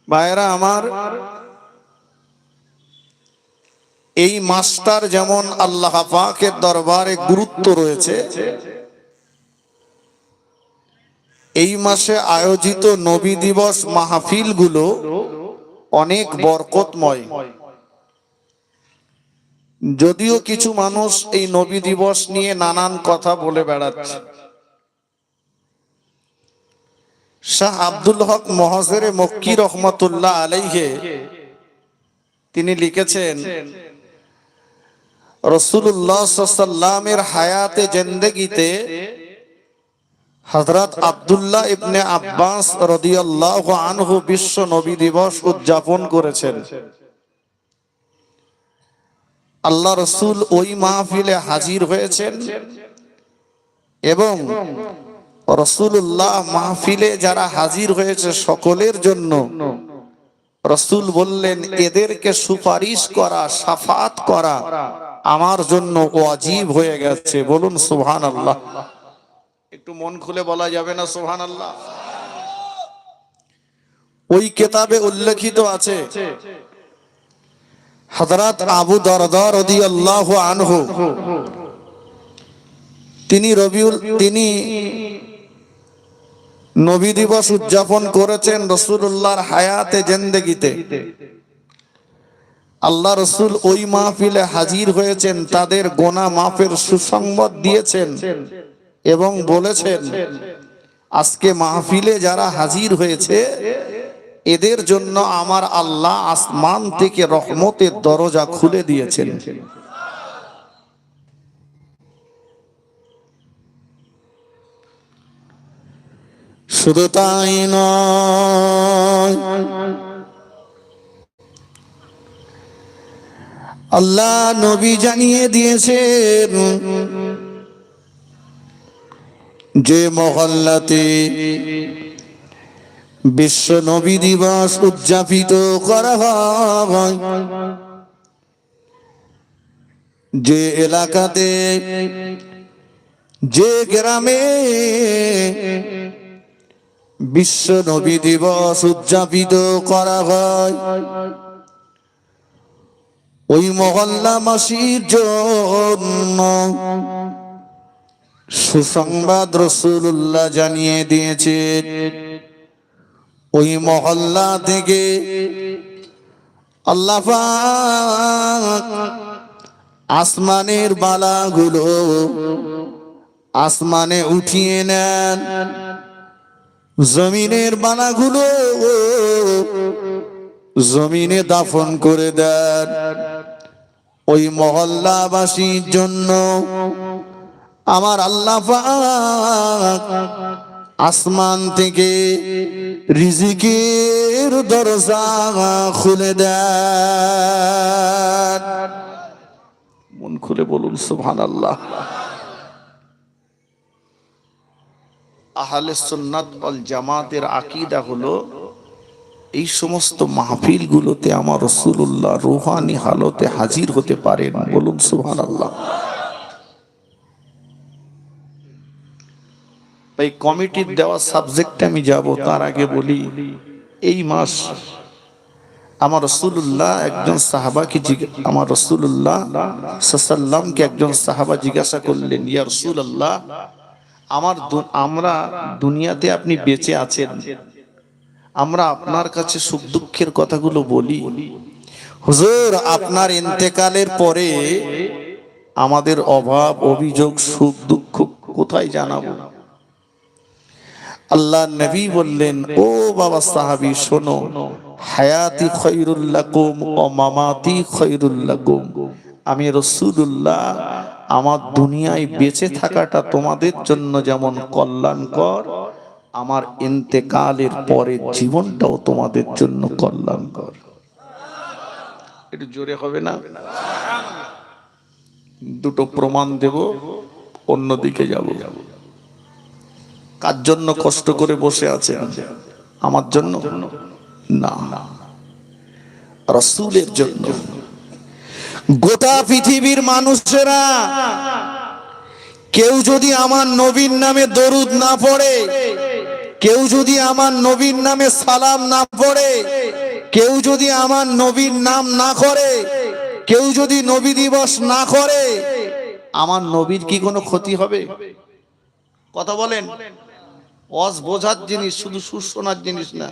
ভাইরা আমার, এই মাসটার যেমন আল্লাহ পাকের দরবারে গুরুত্ব রয়েছে, এই মাসে আয়োজিত নবী দিবস মাহফিল গুলো অনেক বরকতময়। যদিও কিছু মানুষ এই নবী দিবস নিয়ে নানান কথা বলে বেড়াচ্ছে। শাহ আব্দুল হক মহাজেরে মক্কি রহমতুল্লাহ আলাইহে তিনি লিখেছেন, রাসূলুল্লাহ সাল্লাল্লাহু আলাইহি ওয়াসাল্লামের হায়াতে জিন্দেগিতে হযরত আব্দুল্লাহ ইবনে আব্বাস রাদিয়াল্লাহু আনহু বিশ্ব নবী দিবস উদযাপন করেছেন। আল্লাহ রাসূল ওই মাহফিলে হাজির হয়েছেন এবং রাসূলুল্লাহ মাহফিলে যারা হাজির হয়েছে সকলের জন্য রাসূল বললেন, এদেরকে সুপারিশ করা, শাফাত করা আমার জন্য ওয়াজিব হয়ে গেছে। বলুন সুবহানাল্লাহ। একটু মন খুলে বলা যাবে না সুবহানাল্লাহ? ওই কিতাবে উল্লেখিত আছে, হযরত আবু দারদা রাদিয়াল্লাহু আনহু তিনি নবী দিবস উদযাপন করেছেন রাসূলুল্লাহর হায়াতে জিন্দেগিতে। আল্লাহ রাসূল ওই মাহফিলে হাজির হয়েছেন, তাদের গুনাহ মাফের সুসংবাদ দিয়েছেন এবং বলেছেন, আজকে মাহফিলে যারা হাজির হয়েছে এদের জন্য আমার আল্লাহ আসমান থেকে রহমতের দরজা খুলে দিয়েছেন। শুধু তাই নয়, আল্লাহ নবী জানিয়ে দিয়েছেন, যে মহল্লাতে বিশ্ব নবী দিবস উদযাপিত করা হয়, যে এলাকাতে, যে গ্রামে বিশ্ব নবী দিবস উদযাপিত করা হয়, ওই মহল্লাবাসীর জন্য সুসংবাদ রাসূলুল্লাহ জানিয়ে দিয়েছেন। ওই মহল্লা থেকে আল্লাহ পাক আসমানের বালাগুলো আসমানে উঠিয়ে নেন, জমিনের বালাগুলো জমিনে দাফন করে দেন। ওই মহল্লাবাসীর জন্য আমার আল্লাহ পাক আসমান থেকে রিজিকের দরজা খুলে দেন। মন খুলে বলুন সুবহানাল্লাহ। আহলে সুন্নাত ওয়াল জামাতের আকীদা হলো, এই সমস্ত মাহফিল গুলোতে আমার রাসূলুল্লাহ রূহানি হালতে হাজির হতে পারেন। বলুন সুবহানাল্লাহ। এই কমিটির দেওয়া সাবজেক্টে আমি যাব, তার আগে বলি, এই মাস আমার রাসূলুল্লাহ একজন সাহাবাকে আমার রাসূলুল্লাহ সাল্লাল্লাহু আলাইহি ওয়াসাল্লামকে একজন সাহাবা জিজ্ঞাসা করলেন, ইয়া রাসূলুল্লাহ, আমরা দুনিয়াতে আপনি বেঁচে আছেন, আমরা আপনার কাছে সুখ দুঃখের কথাগুলো বলি, হুজুর আপনার ইন্তেকালের পরে আমাদের অভাব অভিযোগ সুখ দুঃখ কোথায় জানাবো? আল্লাহ নবী বললেন, ও বাবা সাহাবী শোনো, হায়াতি খায়রুল লাকুম ওয়া মামাতি খায়রুল লাকুম। আমি রাসূলুল্লাহ আমার দুনিয়ায় বেঁচে থাকাটা তোমাদের জন্য যেমন কল্যাণকর, আমার ইন্তেকালের পরে জীবনটাও তোমাদের জন্য কল্যাণকর। একটু জোরে হবে না? দুটো প্রমাণ দেব, অন্যদিকে যাব। কার জন্য কষ্ট করে বসে আছেন? আমার জন্য না, রাসূলের জন্য। গোটা পৃথিবীর মানুষেরা কেউ যদি আমার নবীর নামে দরুদ না পড়ে, কেউ যদি আমার নবীর নামে সালাম না পড়ে, কেউ যদি আমার নবীর নাম না করে, কেউ যদি নবী দিবস না করে, আমার নবীর কি কোনো ক্ষতি হবে? কথা বলেন। ওয়াজ বোঝার জিনিস, শুধু শোনার জিনিস না।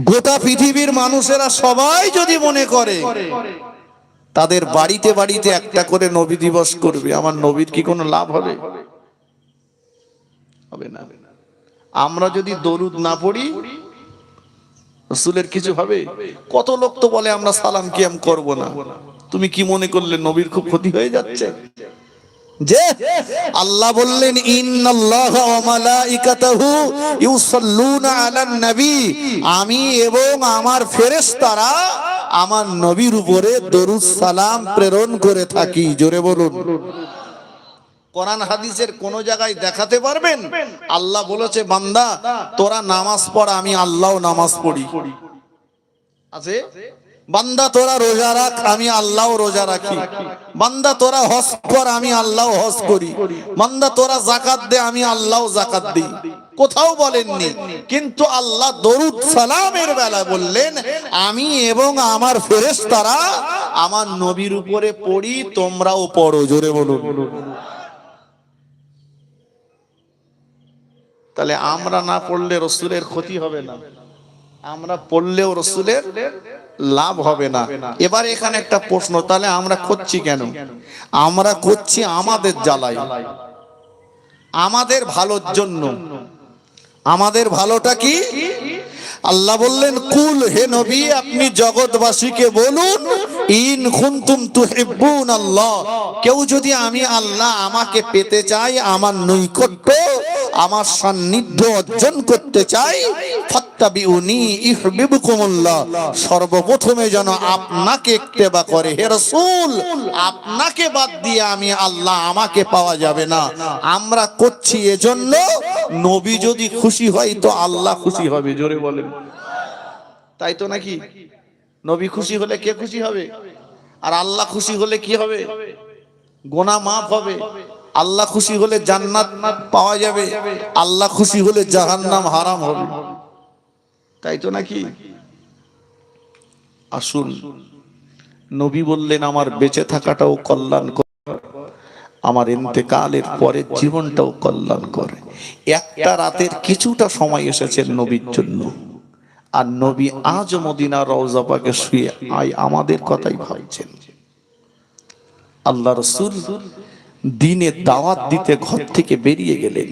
গোটা পৃথিবীর মানুষেরা সবাই যদি মনে করে তাদের বাড়িতে বাড়িতে একটা করে নবী দিবস করবে, আমার নবীর কি কোনো লাভ হবে? হবে না। আমরা যদি দরুদ না পড়ি রাসূলের কিছু হবে? কত লোক তো বলে আমরা সালাম কিয়াম করব না। তুমি কি মনে করলে নবীর খুব ক্ষতি হয়ে যাচ্ছে? যে আল্লাহ বললেন ইন্নাল্লাহা ওয়া মালাইকাতাহু ইউসাল্লুনা আলান নবী, আমি এবং আমার ফেরেশতারা আমার নবীর উপরে দরুদ সালাম প্রেরণ করে থাকি। জোরে বলুন। কোরআন হাদিসের কোন জায়গায় দেখাতে পারবেন আল্লাহ বলেছে বান্দা তোরা নামাজ পড়, আমি আল্লাহও নামাজ পড়ি? আছে? বান্দা তোরা রোজা রাখ, আমি আল্লাহও রোজা রাখি। বান্দা তোরা হজ কর, আমি আল্লাহও হজ করি। বান্দা তোরা যাকাত দে, আমি আল্লাহও যাকাত দিই। কোথাও বলেননি। কিন্তু আল্লাহ দরুদ সালামের বেলা বললেন আমি এবং আমার ফেরেশতারা আমার নবীর উপরে পড়ি, তোমরাও পড়ো। জোরে বলুন। তাহলে আমরা না পড়লে রাসূলের ক্ষতি হবে না, আমরা পড়লেও রাসূলের লাভ হবে না। এবার এখানে একটা প্রশ্ন, তাহলে আমরা করছি কেন? আমরা করছি আমাদের জ্বালায়, আমাদের ভালোর জন্য। আমাদের ভালোটা কি? আল্লাহ বললেন কুল, হে নবী আপনি জগৎবাসীকে বলুন ইন কুনতুম তুহিব্বুনাল্লাহ, কেউ যদি আমি আল্লাহ আমাকে পেতে চাই, আমার নৈকট্য আমার সান্নিধ্য অর্জন করতে চাই, ফাত্তাবিউনি ইউহিব্বুকুমুল্লাহ, সর্বপ্রথমে যেন আপনাকে ইত্তেবা করে। হে রাসূল আপনাকে বাদ দিয়ে আমি আল্লাহ আমাকে পাওয়া যাবে না। আমরা করছি এজন্য নবী যদি খুশি হয় তো আল্লাহ খুশি হবে। জোরে বলেন। তাই তো নাকি? নবী খুশি হলে কে খুশি হবে? আর আল্লাহ খুশি হলে কি হবে? গুনাহ মাফ হবে। আল্লাহ খুশি হলে জান্নাত পাওয়া যাবে, আল্লাহ খুশি হলে জাহান্নাম হারাম হবে। তাই তো নাকি? আসুন, নবী বললেন আমার বেঁচে থাকাটাও কল্যাণ করে, আমার ইন্তেকালের পরের জীবনটাও কল্যাণ করে। একটা রাতের কিছুটা সময় এসেছেন নবীর জন্য, আর নবী আজ মদিনার রওজা পাকে শুয়ে আমাদের কথাই ভাবছেন। আল্লাহ রাসূল দিনে দাওয়াত দিতে ঘর থেকে বেরিয়ে গেলেন।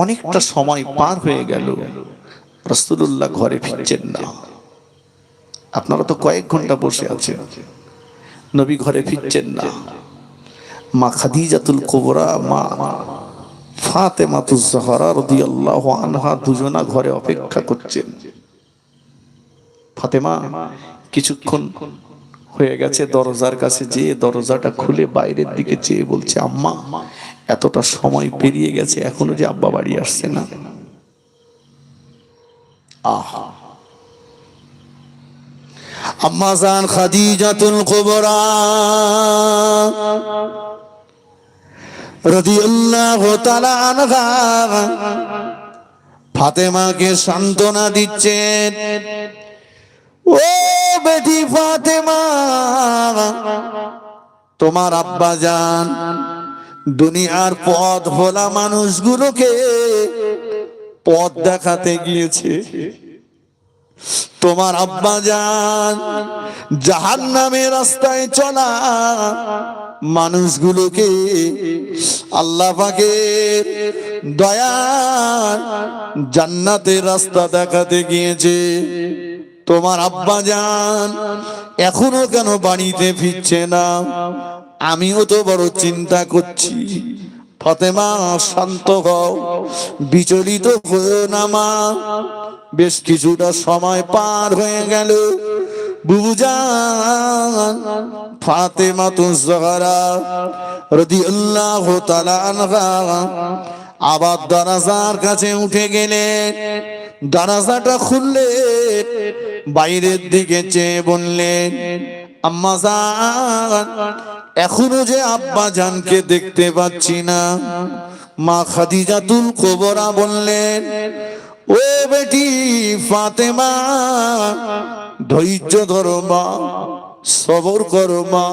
অনেকটা সময় পার হয়ে গেল, রাসূলুল্লাহ ঘরে ফিরছেন না। আপনারা তো কয়েক ঘন্টা বসে আছেন, নবী ঘরে ফিরছেন না। মা খাদিজাতুল কুবরা, মা ফাতেমাতুজ জাহরা রাদিয়াল্লাহু আনহা দুজনা ঘরে অপেক্ষা করছেন। ফাতেমা কিছুক্ষণ হয়ে গেছে দরজার কাছে যেয়ে দরজাটা খুলে বাইরের দিকে চেয়ে বলছে আম্মা এতটা সময় পেরিয়ে গেছে এখনো যে আব্বা বাড়ি আসছে না। আহা, আম্মা জান খাদিজাতুল কুবরা রাদিয়াল্লাহু তাআলা আনহা ফাতেমাকে সান্ত্বনা দিচ্ছেন, ও বেটি ফাতেমা, তোমার আব্বা জান দুনিয়ার পথ ভোলা মানুষগুলোকে পথ দেখাতে গিয়েছে। তোমার আব্বা জান জাহান্নামের রাস্তায় চলা মানুষগুলোকে আল্লাহ পাকের দয়ার জান্নাতের রাস্তা দেখাতে গিয়েছে। তোমার আব্বা জান এখনো কেন বাড়িতে ফিরছে না? আমিও তো বড় চিন্তা করছি। ফাতেমা শান্ত হও, বিচলিত হও না মা। বেশ কিছুটা সময় পার হয়ে গেল। বুবুজান ফাতেমাতুজ জাহরা রাদিয়াল্লাহু তাআলা আনহা আবার দরজার কাছে উঠে গেলেন। দরজাটা খুললে বাইরের দিকে চেয়ে বললেন, আম্মা জান এখনো যে আব্বা জানকে দেখতে পাচ্ছি না, মা খাদিজাতুল কুবরা বললেন, ও বেটি ফাতেমা, ধৈর্য ধরো মা, সবর করো মা,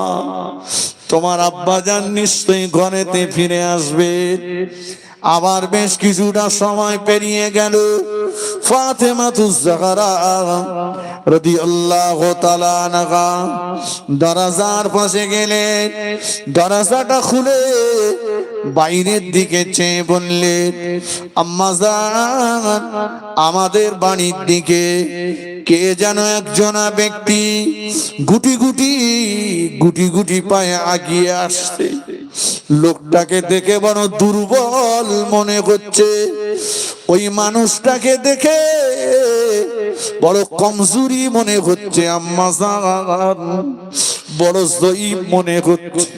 তোমার আব্বাজান নিশ্চয়ই ঘরেতে ফিরে আসবে। আবার বেশ কিছুটা সময় পেরিয়ে গেল। ফাতেমাতুজ জাহরা রাদিয়াল্লাহু তাআলা আনহা দরজার পাশে গেলেন। দরজাটা খুলে বাইরের দিকে চেয়ে বললেন, আম্মাজান, আমাদের বাড়ির দিকে কে যেন একজনা ব্যক্তি গুটি গুটি গুটি গুটি পায়ে আগিয়ে আসছে। লোকটাকে দেখে বড় দুর্বল মনে হচ্ছে। ওই মানুষটাকে দেখে বড় কমজোরি মনে হচ্ছে আম্মাজান, বড় জয়ীফ মনে হচ্ছে।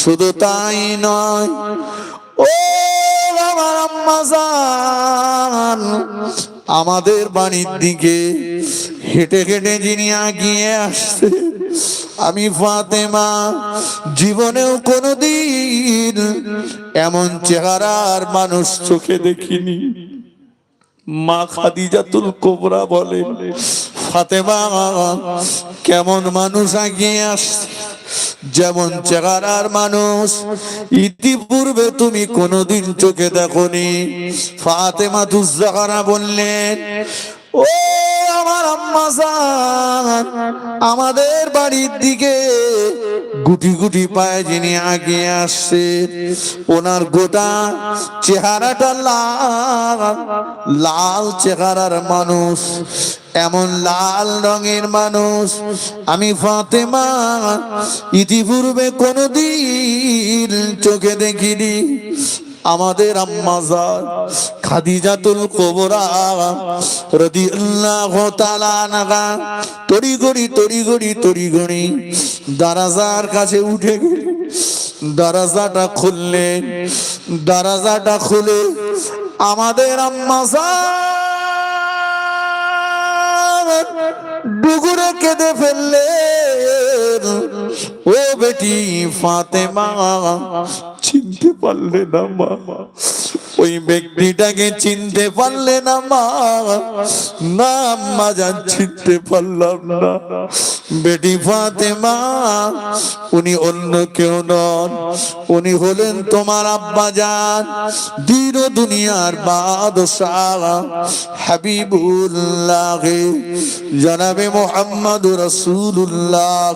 শুধু তাই নয়, ও আমার আম্মাজান, আমাদের বাড়ির দিকে হেঁটে হেঁটে যিনি আগিয়ে আসছে, আমি ফাতেমা জীবনেও কোনোদিন এমন চেহারার মানুষ চোখে দেখিনি। মা খাদিজাতুল কুবরা বলেন, ফাতেমা, কেমন মানুষ আগিয়ে আসছে, যেমন চেহারার মানুষ ইতিপূর্বে তুমি কোনোদিন চোখে দেখোনি। ফাতেমাতুজ জাহরা বললেন, ও আমার আম্মাজান, আমাদের বাড়ির দিকে গুটি গুটি পায়ে যিনি আগিয়ে আসছে, ওনার গোটা চেহারাটা লাল লাল চেহারার মানুষ, এমন লাল রঙের মানুষ আমি ফাতেমা ইতিপূর্বে কোনোদিন চোখে দেখিনি। আমাদের আম্মাজান খাদিজাতুল কুবরা রাদিয়াল্লাহু তাআলা আনহা তড়িঘড়ি দরজার কাছে উঠে গেলেন। দরজাটা খুললেন। দরজাটা খুলে আমাদের আম্মাজান ডুগুরে কেঁদে ফেললেন। ও বেটি ফাতেমা, চিনতে পারলে না মা? ওই ব্যক্তিটাকে চিনতে পারলে না মা? না আম্মা জান, চিনতে পারলাম না। বেটি ফাতেমা, উনি অন্য কেউ নন, উনি হলেন তোমার আব্বা জান, দিন ও দুনিয়ার বাদশাহ হাবিবুল্লাহ জনাবে মুহাম্মদুর রাসূলুল্লাহ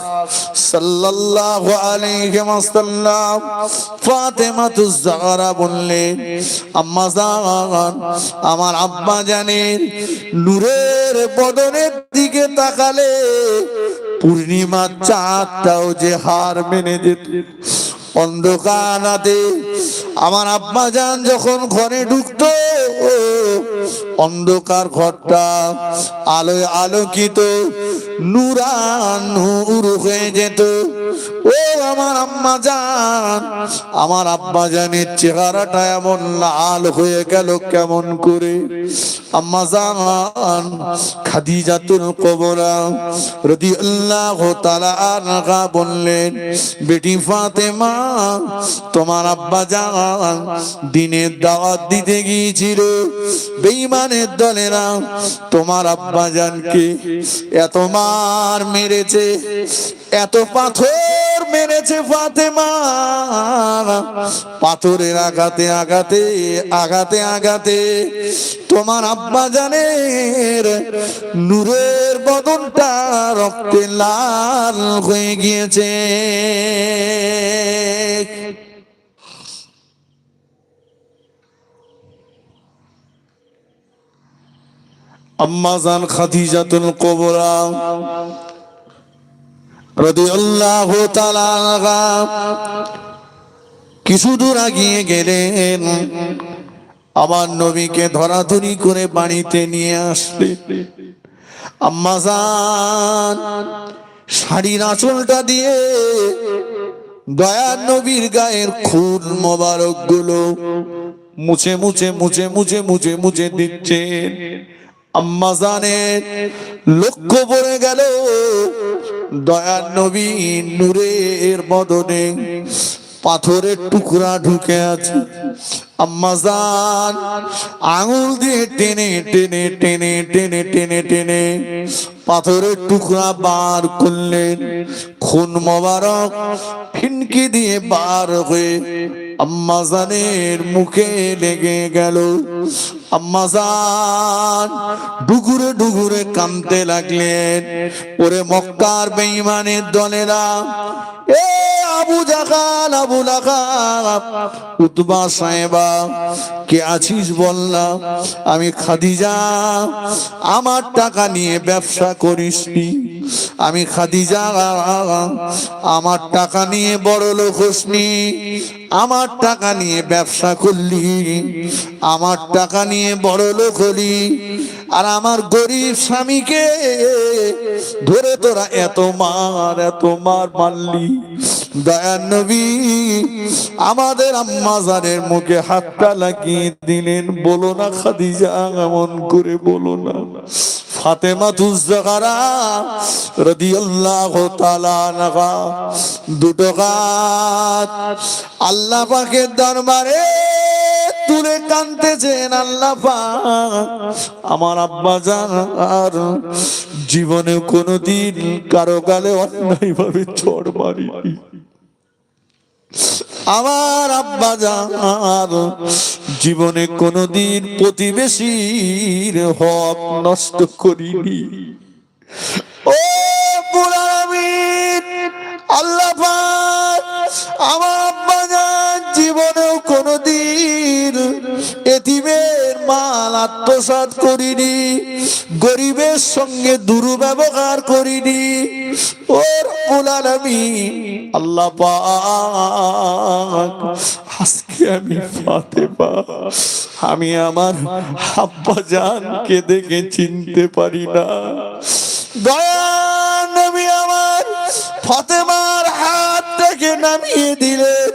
সাল্লাল্লাহু আলাইহি ওয়াসাল্লাম। ফাতেমাতুজ জাহরা বললেন, আম্মা জান, আমার আব্বা জানের নূরের বদনের দিকে তাকালে পূর্ণিমার চাঁদটাও যে হার মেনে যেত। অন্ধকার রাতে আমার আব্বা জান যখন ঘরে ঢুকতো, অন্ধকার ঘরটা আলোয় আলোকিত নূরানূর হয়ে যেত। ও আমার আম্মা জান, আমার আব্বা জানের চেহারাটা এমন লাল হয়ে গেল কেমন করে? আম্মা জান খাদিজাতুল কুবরা রাদিয়াল্লাহু তাআলা আনহা বললেন, বেটি ফাতেমা, তোমার আব্বা জান দিনের দাওয়াত দিতে গিয়েছিল। বেঈমানের দলেরা তোমার আব্বা জানকে এত মার মেরেছে, এত পাথর মেরেছে ফাতেমা, পাথরের আঘাতে আঘাতে আঘাতে আঘাতে তোমার আব্বা জানের নূরের বদনটা রক্তে লাল হয়ে গিয়েছে। আম্মা জান খাদিজাতুল কুবরা রাদিয়াল্লাহু তাআলা আনহা কিছু দূর আগিয়ে গেলেন। আমার নবীকে ধরাধরি করে বাড়িতে নিয়ে আসলেন। আম্মা জান শাড়ির আঁচলটা দিয়ে দয়ার নবীর গায়ের খুন মোবারক গুলো মুছে মুছে মুছে মুছে মুছে মুছে দিচ্ছেন। আম্মা জানের লক্ষ্য পড়ে গেল দয়ার নবী নূরের বদনে পাথরের টুকরা ঢুকে আছে। আম্মা জান আঙুল দিয়ে টেনে টেনে টেনে টেনে টেনে টেনে পাথরের টুকরা বার করলেন। খুন মোবারক ফিনকি দিয়ে বার হয়ে আম্মা জানের মুখে লেগে গেল। আম্মা জান ডুগুরে ডুগুরে কাঁদতে লাগলেন। ওরে মক্কার বেঈমানের দলেরা, এ আবু জাহাল, আবু লাহাব, উতবা সাহেবা, কে আছিস বললাম? আমি খাদিজা, আমার টাকা নিয়ে ব্যবসা করিসনি। আমি খাদিজা, আমার টাকা নিয়ে বড় লোক হসনি। আমার টাকা নিয়ে ব্যবসা করলি, আমার টাকা নিয়ে বড় লোক হলি, আর আমার গরিব স্বামীকে ধরে তোরা এত মার মারলি। দয়ার নবী আমাদের আম্মা জানের মুখে হাতটা লাগিয়ে দিলেন। বলো না খাদিজা, এমন করে বলো না। ফাতেমাতুজ জাহরা রাদিয়াল্লাহু তাআলা আনহা দুটো হাত আল্লাহ পাকের দরবারে তুলে কাঁদতেছেন। আল্লাহ পাক, আমার আব্বা জান আর জীবনে কোনোদিন কারো গালে অন্যায় ভাবে চড় মারিনি। আমার আব্বা জান জীবনে কোনোদিন প্রতিবেশীর হক নষ্ট করিনি। ও পুরাণ আমিন, আল্লাহ পাক আমার আব্বা জান জীবনেও কোনোদিন এতিমের মাল আত্মসাৎ করিনি, গরিবের সঙ্গে দুর্ব্যবহার করিনি। ও রব্বুল আলামিন, আল্লাহ পাক আজকে আমি ফাতেমা, আমি আমার আব্বা জানকে দেখে চিনতে পারি না। দয়ার নবী আমার ফাতেমার হাত থেকে নামিয়ে দিলেন।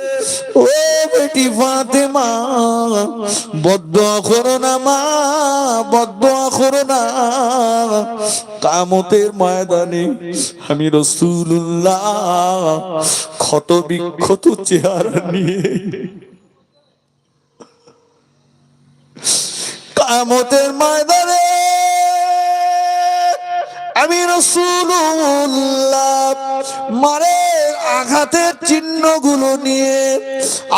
ও বেটি ফাতেমা, বদদুয়া করো না মা, বদদুয়া করো না। কিয়ামতের ময়দানে আমি রাসূলুল্লাহ ক্ষত বিক্ষত চেহারা নিয়ে কিয়ামতের ময়দানে আমি রাসূলুল্লাহ মারের আঘাতের চিহ্নগুলো নিয়ে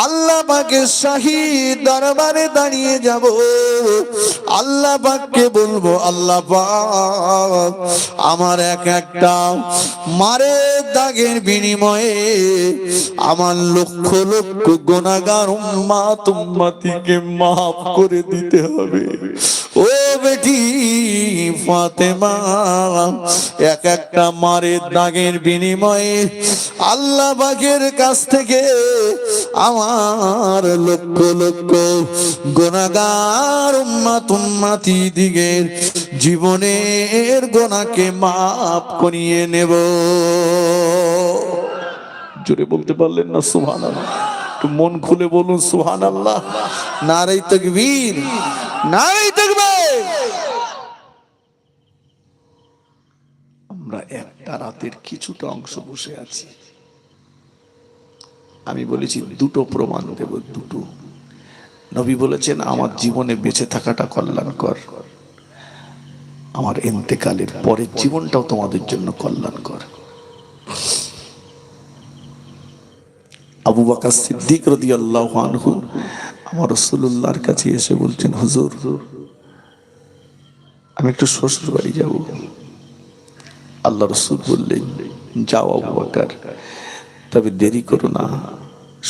আল্লাহ পাকের শাহী দরবারে দাঁড়িয়ে যাব। আল্লাহ পাককে বলবো, আল্লাহ পাক আমার এক একটা মারের দাগের বিনিময়ে আমার লক্ষ লক্ষ গুনাহগার উম্মত উম্মতিকে মাফ করে দিতে হবে। ও বেটি ফাতেমা, এক একটা মারের দাগের বিনিময়ে আল্লাহ পাকের কাছ থেকে আমার লক্ষ লক্ষ গুনাহগার উম্মত উম্মতি দিগের জীবনের গুনাহকে মাফ করিয়ে নেব। জোরে বলতে পারলেন না সুবহানাল্লাহ? একটু মন খুলে বলুন সুবহানাল্লাহ। নারে তাকবীর, নারে তাকবীর। আমরা একটা রাতের কিছুটা অংশ বসে আছি। আমি বলেছি দুটো প্রমাণ দেব, দুটো। নবী বলেছেন আমার জীবনে বেঁচে থাকাটা কল্যাণকর, আমার ইন্তেকালের পরের জীবনটাও তোমাদের জন্য কল্যাণকর। আবু বকর সিদ্দিক রাদিয়াল্লাহু আনহু আমার রাসূলুল্লাহর কাছে এসে বলছেন, হুজুর আমি একটু শ্বশুর বাড়ি যাব। আল্লাহ রাসূল বললেন, যাও আবু বকর, তবে দেরি করো না,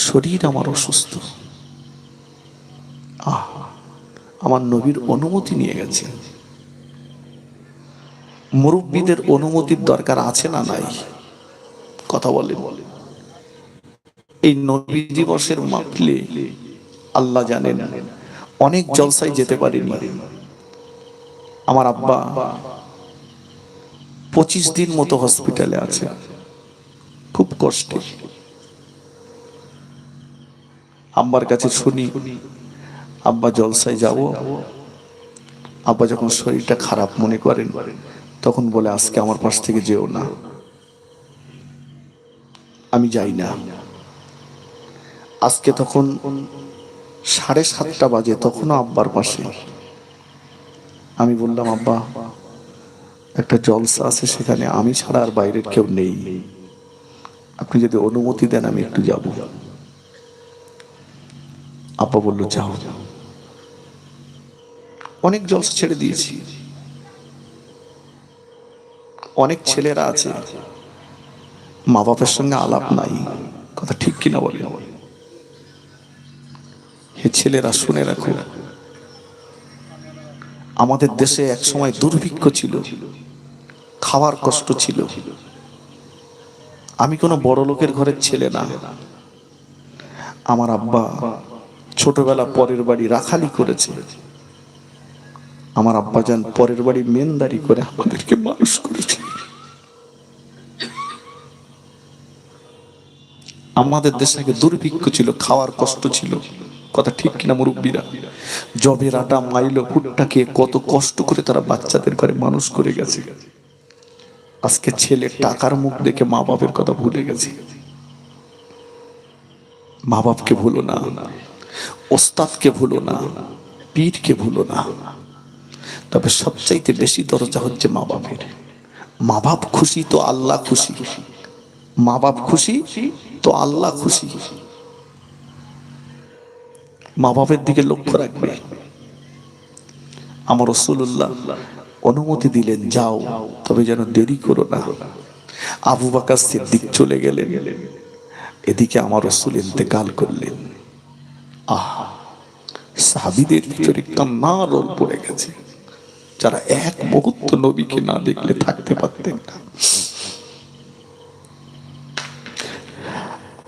শরীর আমার অসুস্থ। আমার নবীর অনুমতি নিয়ে গেছে। মুরব্বীদের অনুমতির দরকার আছে না নাই? কথা বলেন। এই নবী দিবসের মাহফিলে আল্লাহ জানেন অনেক জলসায় যেতে পারিনি। আমার আব্বা 25 দিন মতো হসপিটালে আছে, খুব কষ্টে। আব্বার কাছে শুনি আব্বা জলসায় যাব। আব্বা যখন শরীরটা খারাপ মনে করেন তখন বলে, আজকে আমার পাশ থেকে যেও না। আমি যাই না। আজকে তখন 7:30 বাজে, তখনও আব্বার পাশে। আমি বললাম, আব্বা একটা জলসা আছে, সেখানে আমি ছাড়া আর বাইরের কেউ নেই, আপনি যদি অনুমতি দেন আমি একটু যাব। আব্বা বলল, যাও। অনেক জলসা ছেড়ে দিয়েছি, অনেক ছেলেরা আছে মা বাপের সঙ্গে আলাপ নাই, কথা ঠিক কিনা বলে? হে ছেলেরা, শুনে রাখো, আমাদের দেশে এক সময় দুর্ভিক্ষ ছিল, খাওয়ার কষ্ট ছিল। আমি কোনো বড় লোকের ঘরের ছেলে না। আমার আব্বা ছোটবেলা পরের বাড়ি রাখালি করেছে। আমার আব্বা যান পরের বাড়ি মেনদারি করে আমাদেরকে মানুষ করেছে। আমাদের দেশে আগে দুর্ভিক্ষ ছিল, খাওয়ার কষ্ট ছিল, কথা ঠিক কিনা মুরব্বীরা? জবের আটা মাইলো ভুট্টা খেয়ে কত কষ্ট করে তারা বাচ্চাদের ঘরে মানুষ করে গেছে। আজকে ছেলে টাকার মুখ দেখে মা বাপের কথা ভুলে গেছে। মা বাপকে ভুলো না, ওস্তাদকে ভুলো না, পীরকে ভুলো না। তবে সবচাইতে বেশি দরজা হচ্ছে মা বাপের। মা বাপ খুশি তো আল্লাহ খুশি, মা বাপ খুশি তো আল্লাহ খুশি। মা বাপের দিকে লক্ষ্য রাখবে। আমার রাসূলুল্লাহ অনুমতি দিলেন, যাও, তবে যেন দেরি করো না। আবু বকর সিদ্দিক চলে গেলেন, এদিকে আমার রাসূল ইন্তেকাল করলেন। আহা, সাহাবীদের ভিতরে কান্নার রোল পড়ে গেছে, যারা এক মুহূর্ত নবীকে না দেখলে থাকতে পারতেন না।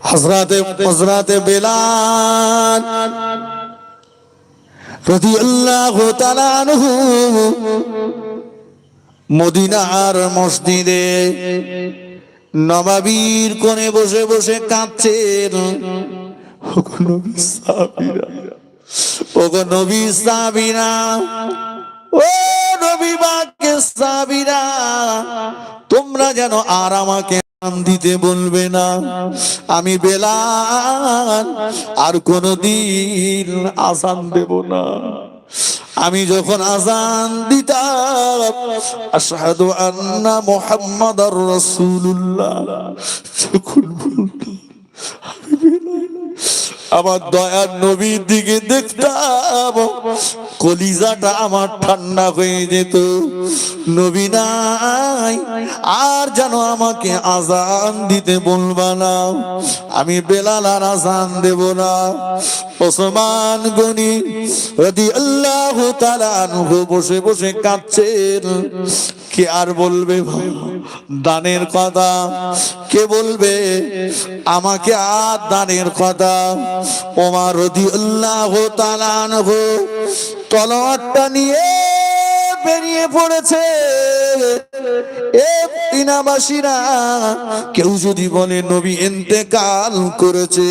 হযরতে বেলাল রাদিয়াল্লাহু তাআলা আনহু মদিনার মসজিদে নববীর কোণে বসে বসে কাঁদছেন। ওগো নবী সাহাবীরা, ওগো নবী সাহাবীরা, ও নবী পাকের সাহাবীরা, তোমরা যেন আর আমাকে দিতে বলবে না। আমি বেলাল আর কোনদিন আযান দেব না। আমি যখন আযান দিতাম, আশহাদু আন্না মুহাম্মাদার রাসূলুল্লাহ, যখন বলতাম আমি বেলাল, আমার দয়ার নবীর দিকে দেখতাম, কলিজাটা আমার ঠান্ডা হয়ে যেত। নবী নাই, আর যেন আমাকে আযান দিতে বলবা না। আমি বেলাল আর আযান দেব না। ওসমান গনি রাদিয়াল্লাহু তাআলা আনহু বসে বসে কাঁদছেন। কে আর বলবে দানের কথা? কে বলবে আমাকে আর দানের কথা? ওমর রাদিয়াল্লাহু তাআলা আনহু তলোয়ারটা নিয়ে বেরিয়ে পড়েছে। এ মদিনাবাসীরা, কেউ যদি বলে নবী ইন্তেকাল করেছে,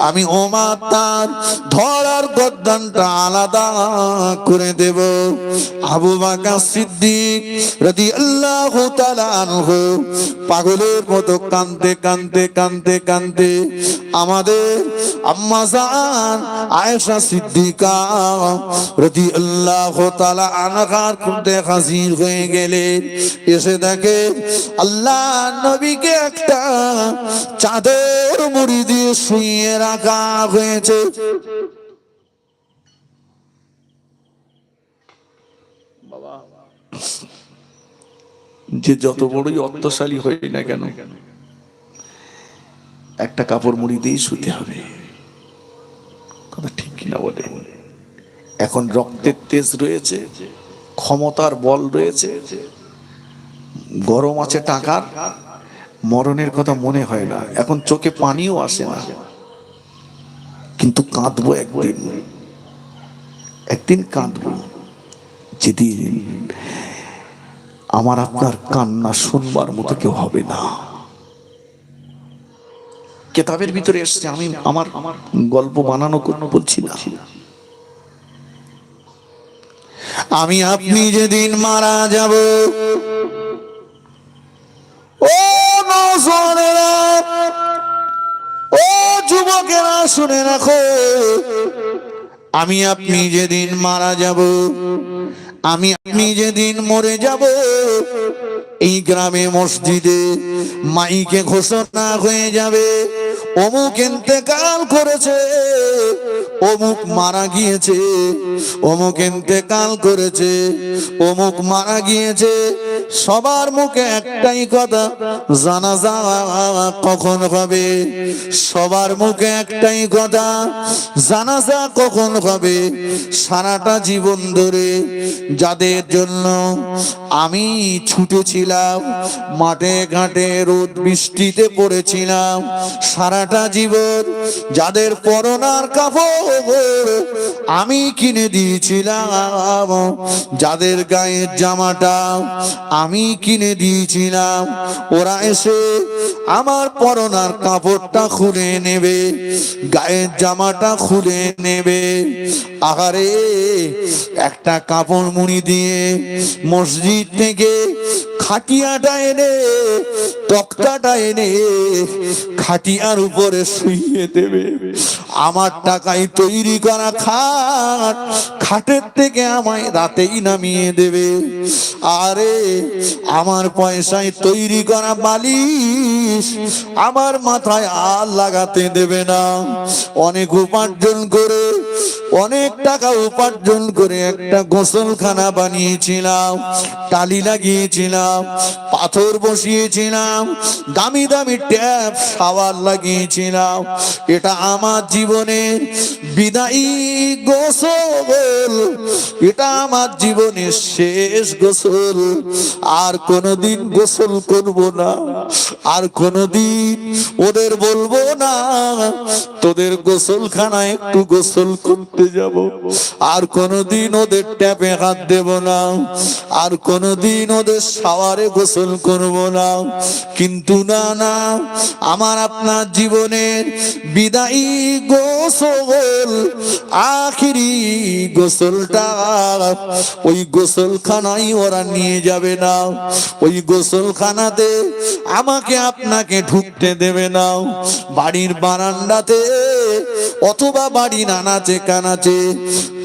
আমি ওমর তার ধরার গর্দানটা আলাদা করে দেব। আবু বকর সিদ্দিক রাদিয়াল্লাহু তাআলা আনহু পাগলের মতো কাঁদতে কাঁদতে কাঁদতে কাঁদতে আমাদের আম্মা জান আয়েশা সিদ্দিকা রাদিয়াল্লাহু তাআলা আনহার কাছে হাজির হয়ে গেলেন। এসে দেখে আল্লাহ নবীকে একটা চাদর মুড়ি দিয়ে শুইয়ে রাখা হয়েছে। যে যত বড়ই অর্থশালী হই না কেন, একটা কাপড় মুড়ি দিয়ে শুতে হবে, কথা ঠিক কিনা বলে? এখন রক্তের তেজ রয়েছে, ক্ষমতার বল রয়েছে, গরম আছে টাকার, মরণের কথা মনে হয় না, এখন চোখে পানিও আসে না, কিন্তু কাঁদবো একদিন, একদিন কাঁদবো, যেদিন আমার আপনার কান্না শুনবার মতো কেউ হবে না। কিতাবের ভিতরে এসেছে, আমি আমার গল্প বানানো বলছি না। আমি আপনি যেদিন মারা যাব, ও নওজোয়ানেরা, ও যুবকেরা, শুনে রাখো, আমি আপনি যেদিন মারা যাব, আমি আপনি যেদিন মরে যাব, এই গ্রামে মসজিদে মাইকে ঘোষণা হয়ে যাবে, অমুক ইন্তেকাল করেছে, অমুক মারা গিয়েছে, অমুক ইন্তেকাল করেছে, অমুক মারা গিয়েছে। সবার মুখে একটাই কথা, জানাজা কখন হবে? সবার মুখে একটাই কথা, জানাজা কখন হবে? সারাটা জীবন ধরে যাদের জন্য আমি ছুটেছিলাম, মাঠে ঘাটে রোদ বৃষ্টিতে পড়েছিলাম, সারাটা জীবন যাদের পরনার কাপড় আমি কিনে দিয়েছিলাম, যাদের গায়ের জামাটা আমি কিনে দিয়েছিলাম, ওরা এসে আমার পরনার কাপড়টা খুলে নেবে, গায়ের জামাটা খুলে নেবে। আহারে, একটা কাপড় মুড়ি দিয়ে মসজিদ থেকে খাটিয়াটা এনে, তক্তাটা এনে খাটিয়ার উপরে শুইয়ে দেবে। আমার টাকায় তৈরি করা খাট, খাটের থেকে আমায় রাতেই নামিয়ে দেবে। আরে, আমার পয়সায় তৈরি করা বালিশ আমার মাথায় আর লাগাতে দেবে না। অনেক উপার্জন করে, অনেক টাকা উপার্জন করে একটা গোসলখানা বানিয়েছিলাম, টালি লাগিয়েছিলাম, পাথর বসিয়েছিলাম, দামি দামি ট্যাপ শাওয়ার লাগিয়েছিলাম। এটা আমার জীবনের বিদায়ী গোসল, এটা আমার জীবনের শেষ গোসল। আর কোনোদিন গোসল করব না, আর কোনোদিন ওদের বলবো না তোদের গোসলখানায় একটু গোসল করতে যাব, আর কোনোদিন ওদের ট্যাপে হাত দেব না, আর কোনোদিন ওদের শাওয়ারে গোসল করব না। কিন্তু না না, আমার আপনার জীবনের বিদায়ী গোসল, আখিরি গোসলটা ওই গোসলখানায় ওরা নিয়ে যাবে না, ওই গোসলখানাতে আমাকে আপনাকে ঢুকতে দেবে না। বাড়ির বারান্দাতে অথবা বাড়ি নানাচে কানাচে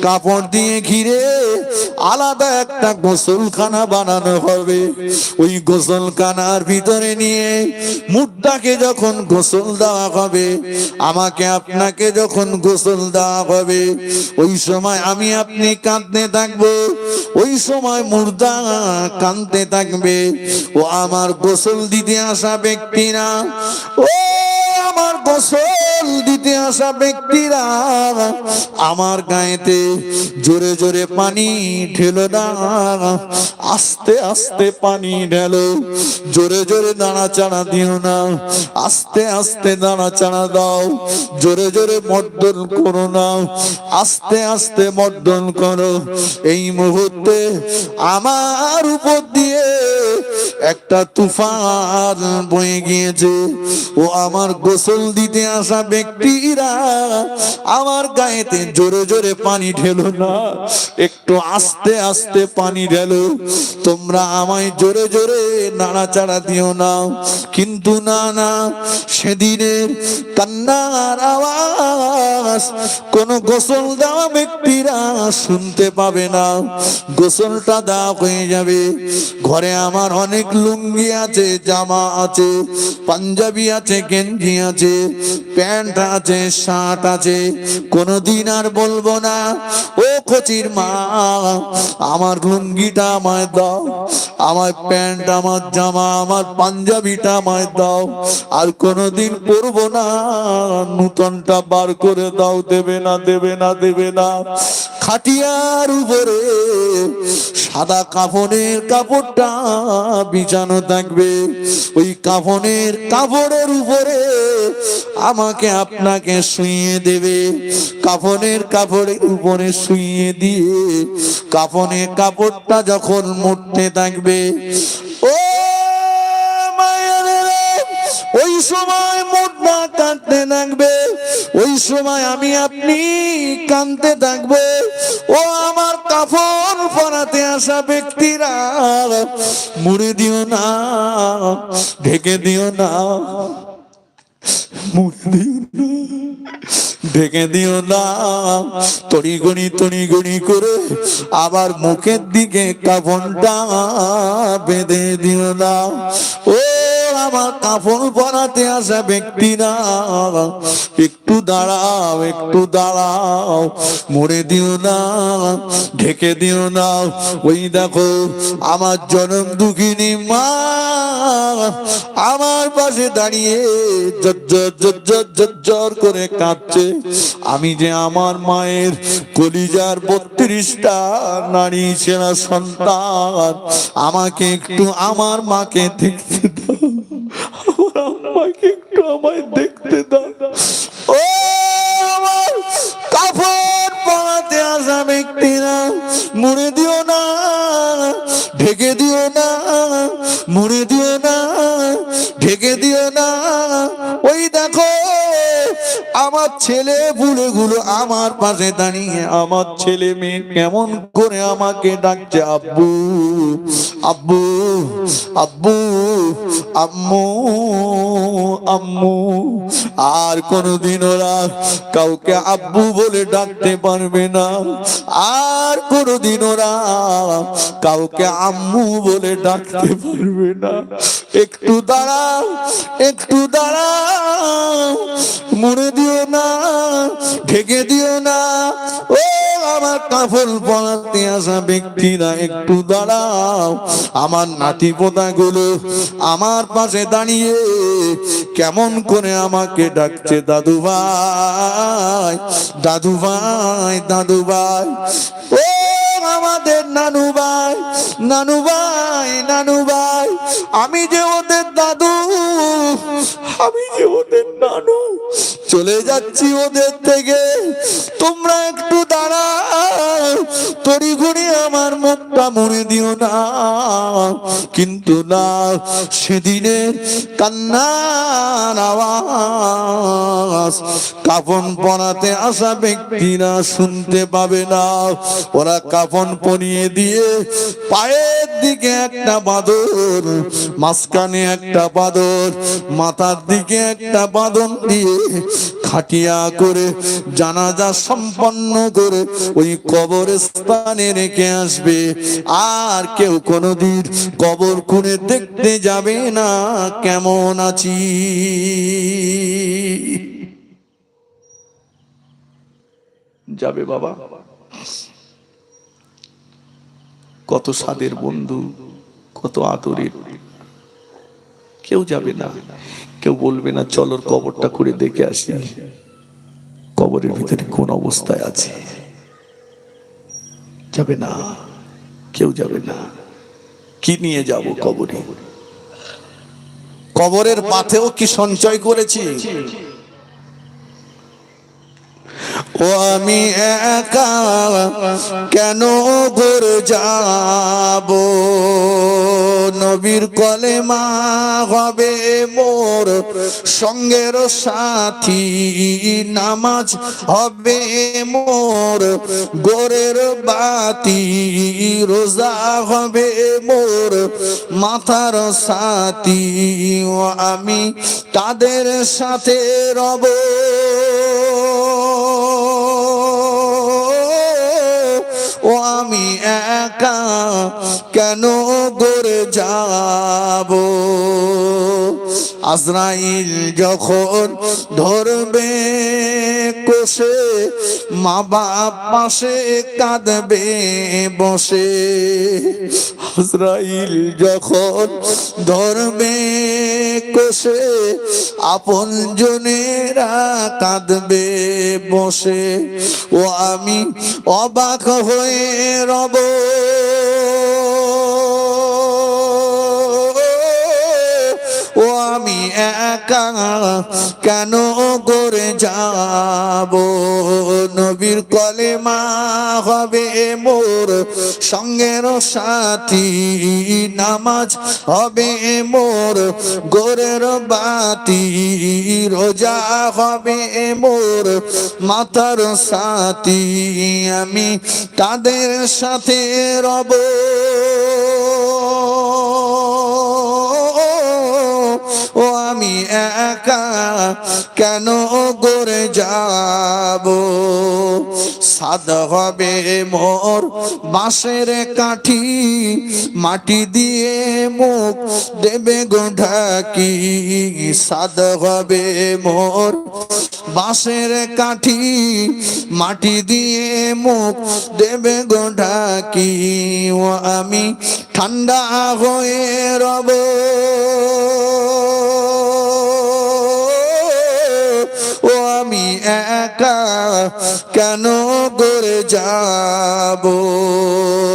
কাপড় দিয়ে ঘিরে আলাদা একটা গোসলখানা বানানো হবে। ওই গোসলখানার ভিতরে নিয়ে মুর্দাকে যখন গোসল দেওয়া হবে, আমাকে আপনাকে যখন গোসল দেওয়া হবে, ওই সময় আমি আপনি কাঁদতে থাকবো, ওই সময় মুর্দা কাঁদতে থাকবে। ও আমার গোসল দিতে আসা ব্যক্তিরা, ও আমার গোসল দিতে আসা ব্যক্তিরা, আমার গায়েতে জোরে জোরে পানি ঢেলো না, আস্তে আস্তে পানি ঢেলো। জোরে জোরে নাড়াচাড়া দিও না, আস্তে আস্তে নাড়াচাড়া দাও। জোরে জোরে মর্দন করো না, আস্তে আস্তে মর্দন করো। এই মুহূর্তে আমার উপর দিয়ে একটা তুফান বয়ে গিয়েছে। ও আমার গোসল দিতে আসা ব্যক্তিরা, আমার গায়েতে জোরে জোরে পানি ঢেলো না, একটু আস্তে আস্তে পানি ঢেলো। তোমরা আমায় জোরে জোরে নাড়াচাড়া দিও না। কিন্তু না না, সেদিনের কান্নার আওয়াজ কোন গোসল দেওয়া ব্যক্তিরা শুনতে পাবে না। গোসলটা দেওয়া হয়ে যাবে, ঘরে আমার অনেক লুঙ্গি আছে, জামা আছে, পাঞ্জাবি আছে, গেঞ্জি আছে, প্যান্ট আছে, শার্ট আছে। কোনদিন আর বলবো না ও কচির মা আমার লুঙ্গিটা আমায় দাও, আমার প্যান্ট, আমার জামা, আমার পাঞ্জাবিটা আমায় দাও। আর কোনদিন পরবো না নূতনটা বার করে দাও। দেবে না, দেবে না, দেবে না। খাটিয়ার উপরে সাদা কাফনের কাপড়টা বিছানো থাকবে, ওই কাফনের কাপড়ের উপরে আমাকে আপনাকে শুইয়ে দেবে। কাফনের কাপড়ের উপরে শুইয়ে দিয়ে কাফনের কাপড়টা যখন মুড়তে থাকবে, ও ওই সময় মুদ্রা কাঁদতে থাকবে, ওই সময় আমি আপনি কাঁদতে থাকবো। ও আমার কাফন পরাতে আসা ব্যক্তিরা, মুড়ে দিও না, ঢেকে দিও না, মুখ দিও না, ঢেকে দিও না, তড়িগড়ি করে আবার মুখের দিকে কাফনটা বেঁধে দিও না। ও আমার কাফন পরাতে আসা ব্যক্তিরা, একটু দাঁড়াও, একটু দাঁড়াও, মরে দিও না, ঢেকে দিও না। ওই দেখো আমার জনম দুঃখিনী মা আমার পাশে দাঁড়িয়ে জর করে কাঁদছে। আমি যে আমার মায়ের কলিজার 32টা নারী ছেঁড়া সন্তান, আমাকে একটু আমার মাকে দেখতে দাও, আমার আম্মাকে একটু আমায় দেখতে দাও। ও আমার কাফন পরাতে আসা ব্যক্তিরা, মরে দিও না, ঢেকে দিও না, মরে দিও না, ঢেকে দিও না। ওই দেখো আমার ছেলে বুড়োগুলো আমার পাশে দাঁড়িয়ে আমার ছেলে মেয়ে কেমন করে আমাকে ডাকছে, আব্বু আব্বু আব্বু আম্মু আম্মু। আর কোনদিন ওরা কাউকে আব্বু বলে ডাকতে পারবে না, আর কোনদিন ওরা কাউকে আম্মু বলে ডাকতে পারবে না। একটু দাঁড়াও, একটু দাঁড়াও, মরে দিও না, ঢেকে দিও না। ও আমার কাফন পরাতে আসা ব্যক্তিরা, একটু দাঁড়াও। আমার নাতি পোতা গুলো আমার পাশে দাঁড়িয়ে কেমন করে আমাকে ডাকছে, দাদু ভাই, দাদু ভাই, দাদু ভাই। ও আমাদের নানু ভাই, নানু ভাই, নানু ভাই। আমি যে ওদের দাদু, আমি যে ওদের নানু, চলে যাচ্ছি ওদের থেকে। তোমরা একটু দাঁড়াও, তড়িঘড়ি আমার মুখটা মরে দিও না। কিন্তু না, সেদিনের কান্নার আওয়াজ কাফন পরাতে আসা ব্যক্তিরা শুনতে পাবে না। ওরা কাফন পরিয়ে দিয়ে পায়ের দিকে একটা বাঁদর, মাঝখানে একটা বাঁদর, মাথার দিকে একটা বাঁধন দিয়ে খাটিয়া করে জানাজা সম্পন্ন করে ওই কবরস্থানে রেখে আসবে। আর কেউ কোনোদিন কবর খুঁড়ে দেখতে যাবে না কেমন আছি। যাবে বাবা, কত সাদের বন্ধু, কত আদরের, কেউ যাবে না। কেউ বলবে না চলো কবরটা করে দেখে আসি, কবরের ভিতরে কোন অবস্থায় আছে। যাবে না, কেউ যাবে না। কি নিয়ে যাব কবরে? কবরের পাথেও কি সঞ্চয় করেছি? ও আমি একা কেন ঘরে যাব, নবীর কলেমা হবে মোর সঙ্গের সাথী, নামাজ হবে মোর গোরের বাতি, রোজা হবে মোর মাথার সাথী। ও আমি তাদের সাথে রব, ও আমি একা কেন ঘরে যাব। আজরাইল যখন ধরবে কষে, মা বাপ পাশে কাঁদবে বসে। আজরাইল যখন ধরবে কষে, আপন জনেরা কাঁদবে বসে। ও আমি অবাক হয়ে রব, ও আমি একা কেন ঘরে যাব, নবীর কলেমা হবে মোর সঙ্গের সাথী, নামাজ হবে মোর গোরের বাতি, রোজা হবে মোর মাথার সাথী। আমি তাদের সাথে রব, ও আমি একা কেন করে যাব, সাদ হবে মোর বাঁশের কাঠি, মাটি দিয়ে মুখ দেবে গো ঢাকি, সাদ হবে মোর বাঁশের কাঠি, মাটি দিয়ে মুখ দেবে গো ঢাকি, ও আমি ঠান্ডা হয়ে রব, ও আমি একা কেন করে যাব,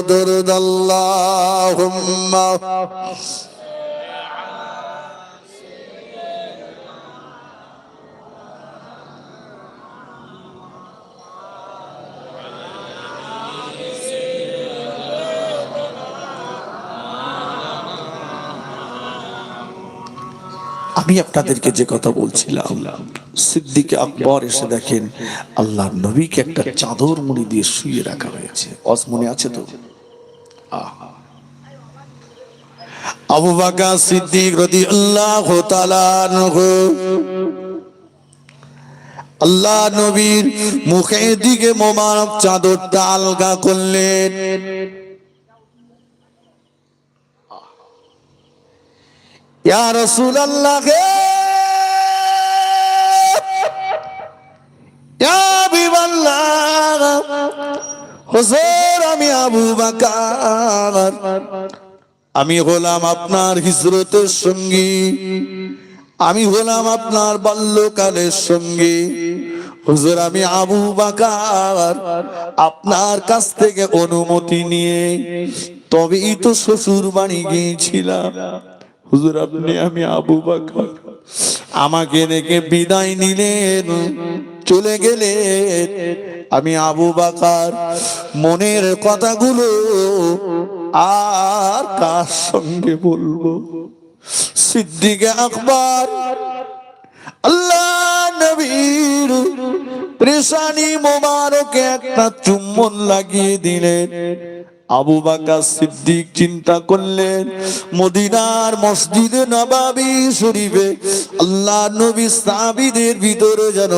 দরুদ আল্লাহুম্মা। আমি আপনাদেরকে যে কথা বলছিলাম, সিদ্দিক আকবর এসে দেখেন আল্লাহর নবীকে একটা চাদর মুড়ি দিয়ে শুয়ে রাখা হয়েছে। অজ মনে আছে তো? আবু বকর সিদ্দিক রাদিয়াল্লাহু তাআলা আনহু আল্লাহ নবীর মুখের দিকে মোবারক চাদরটা আলগা করলেন। ইয়া রাসূলুল্লাহ, ইয়া হাবিবাল্লাহ, হুজুর আমি আবু বকর, আমি হলাম আপনার হিজরতের সঙ্গী, আমি হলাম আপনার বাল্যকালের সঙ্গী, হুজুর আমি আবু বকর আপনার কাছ থেকে অনুমতি নিয়ে তবেই তো শ্বশুর বাড়ি গিয়েছিলাম। হুজুর আপনি, আমি আবু বকর, আমাকে রেখে বিদায় নিলেন, চলে গেলেন। আমি আবু বকর মনের কথাগুলো আর কার সঙ্গে বলবো? সিদ্দিক আকবর আল্লাহ নবীর পেশানি মোবারকে একটা চুম্বন লাগিয়ে দিলেন। আবু বকর সিদ্দিক চিন্তা করলেন, মদিনার মসজিদে নববী শরীফে আল্লাহ নবী সাহাবীদের ভিতরে যেন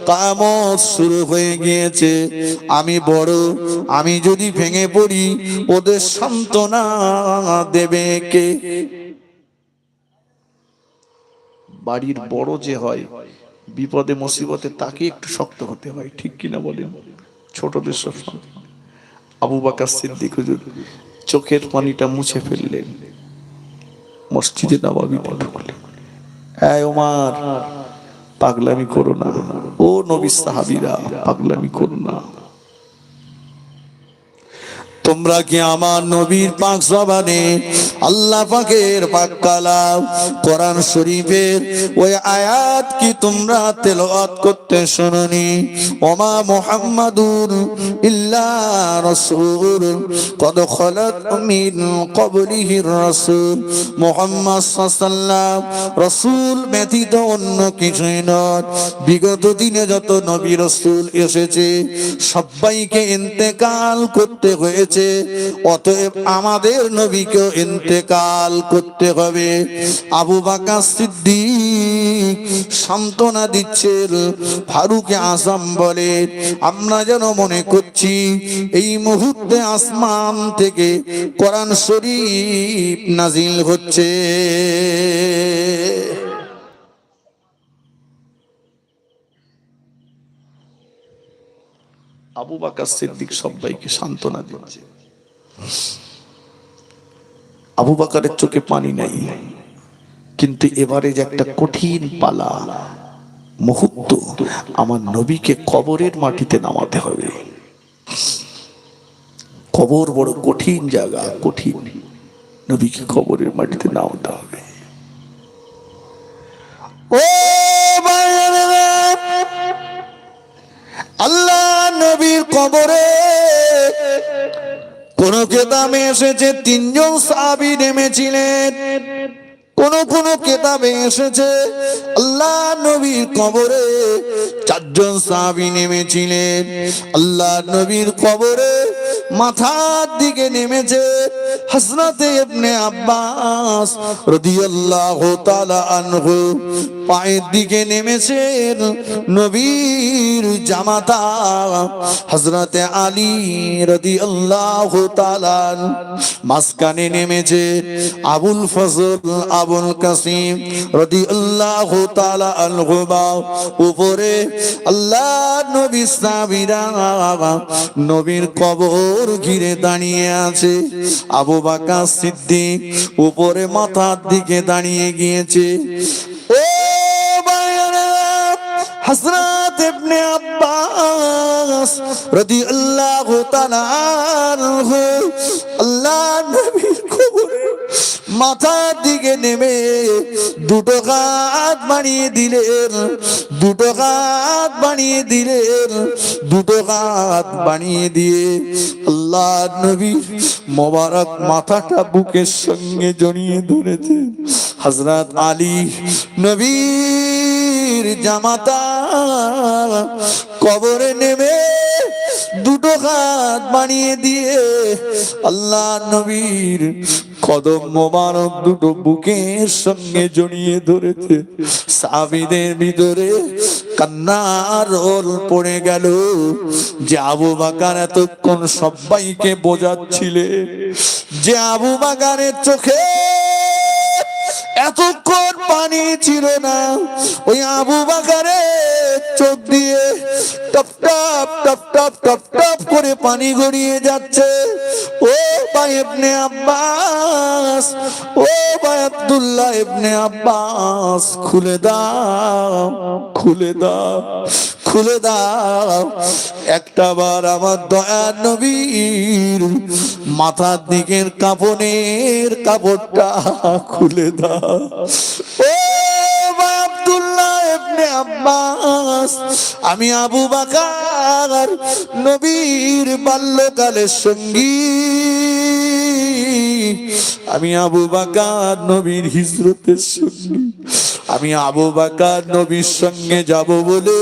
কিয়ামত শুরু হয়ে গিয়েছে। আমি বড়, আমি যদি ভেঙে পড়ি ওদের সান্ত্বনা দেবে কে? বাড়ির বড় যে হয়, বিপদে মুসিবতে তাকে একটু শক্ত হতে হয়, ঠিক কিনা বলেন? ছোটদের সব সান্ত্বনা। আবু বকর সিদ্দিক হুজুর চোখের পানিটা মুছে ফেললেন, মসজিদে নববীতে ঢুকলেন। এই ওমর, পাগলামি করো না, ও নবীর সাহাবীরা পাগলামি করো না। তোমরা কি আমার নবীর পাক জবানে আল্লাহ পাকের পাক কালাম কোরআন শরীফের ওই আয়াত কি তোমরা তেলাওয়াত করতে শুনোনি? ওমা মুহাম্মাদুর ইল্লা রাসূল কদ খালাত মিন ক্বাবলিহির রাসূল, মুহাম্মদ সাল্লাল্লাহু রাসূল ব্যতীত অন্য কিছুই নয়। বিগত দিনে যত নবী রাসূল এসেছে সবাইকে ইন্তেকাল করতে হয়েছে, অতএব আমাদের নবীকে ইন্তেকাল করতে হবে। আবু বকর সিদ্দিক সান্ত্বনা দিচ্ছেন। ফারুক আযম বলে, আমরা যেন মনে করছি এই মুহূর্তে আসমান থেকে কোরআন শরীফ নাজিল হচ্ছে। আবু বকর সিদ্দিক সবাইকে সান্ত্বনা দিচ্ছে। আবু বকরের চোখে পানি নাই, কিন্তু এবারে যে একটা কঠিন পালা মুহূর্ত, আমার নবীকে কবরের মাটিতে নামাতে হবে। কবর বড় কঠিন জায়গা, কঠিন। নবীকে কবরের মাটিতে নামাতে হবে। ও আল্লাহ নবীর কবরে কোন কেতাবে এসেছে তিনজন সাহাবী নেমেছিলেন, কোন কোন কেতাবে এসেছে আল্লাহ নবীর কবরে চারজন সাহাবী নেমেছিলেন। আল্লাহ নবীর কবরে মাথার দিকে নেমেছে। হযরতে ইবনে আব্বাস রাদিয়াল্লাহু তাআলা আনহু পায়ের দিকে নেমেছেন নবীর জামাতা হযরতে আলী রাদিয়াল্লাহু তাআলা। মাঝখানে নেমেছে আবুল ফজল আবুল কাসিম রাদিয়াল্লাহু তাআলা আনহু। উপরে আল্লাহ নবী সাহাবীরা নবীর কবর ঘিরে দাঁড়িয়ে আছে। আবু বকর সিদ্দিক উপরে মাথার দিকে দাঁড়িয়ে গিয়েছে। ও ভাইরা, হযরত ইবনে আব্বাস রাদিয়াল্লাহু তাআলা আনহু আল্লাহ নবীর কবরে মাথার দিকে নেমে দুটো হাত বাড়িয়ে দিলেন, দুটো হাত বাড়িয়ে দিলেন, দুটো হাত বাড়িয়ে দিয়ে আল্লাহ নবী মোবারক মাথাটা বুকের সঙ্গে জড়িয়ে ধরেছেন। হযরত আলী নবীর জামাতা কবরে নেমে দুটো হাত বাড়িয়ে দিয়ে আল্লাহ নবীর কদম মোবারক দুটো বুকের সঙ্গে জড়িয়ে ধরেছে। সাহাবীদের ভিতরে কান্নার রোল পড়ে গেল যে আবু বকর এতক্ষণ সবাইকে বোঝাচ্ছিলে, যে আবু বকরের চোখে এতক্ষণ পানি ছিল না, ওই আবু বকরের চোখ দিয়ে top top top top top top করে পানি গড়িয়ে যাচ্ছে। ও ভাই ইবনে আব্বাস, ও ভাই আব্দুল্লাহ ইবনে আব্বাস, খুলে দাও, খুলে দাও, খুলে দাও। একটা বার আমার দয়ার নবীর মাথার দিকের কাফনের কাপড়টা খুলে দাও। ও ভাই আব্দুল্লাহ ইবনে আব্বাস, আমি আবু বকর নবীর বাল্যকালের সঙ্গী, আমি আবু বকর নবীর হিজরতের সঙ্গী, আমি আবু বকর নবীর সঙ্গে যাব বলে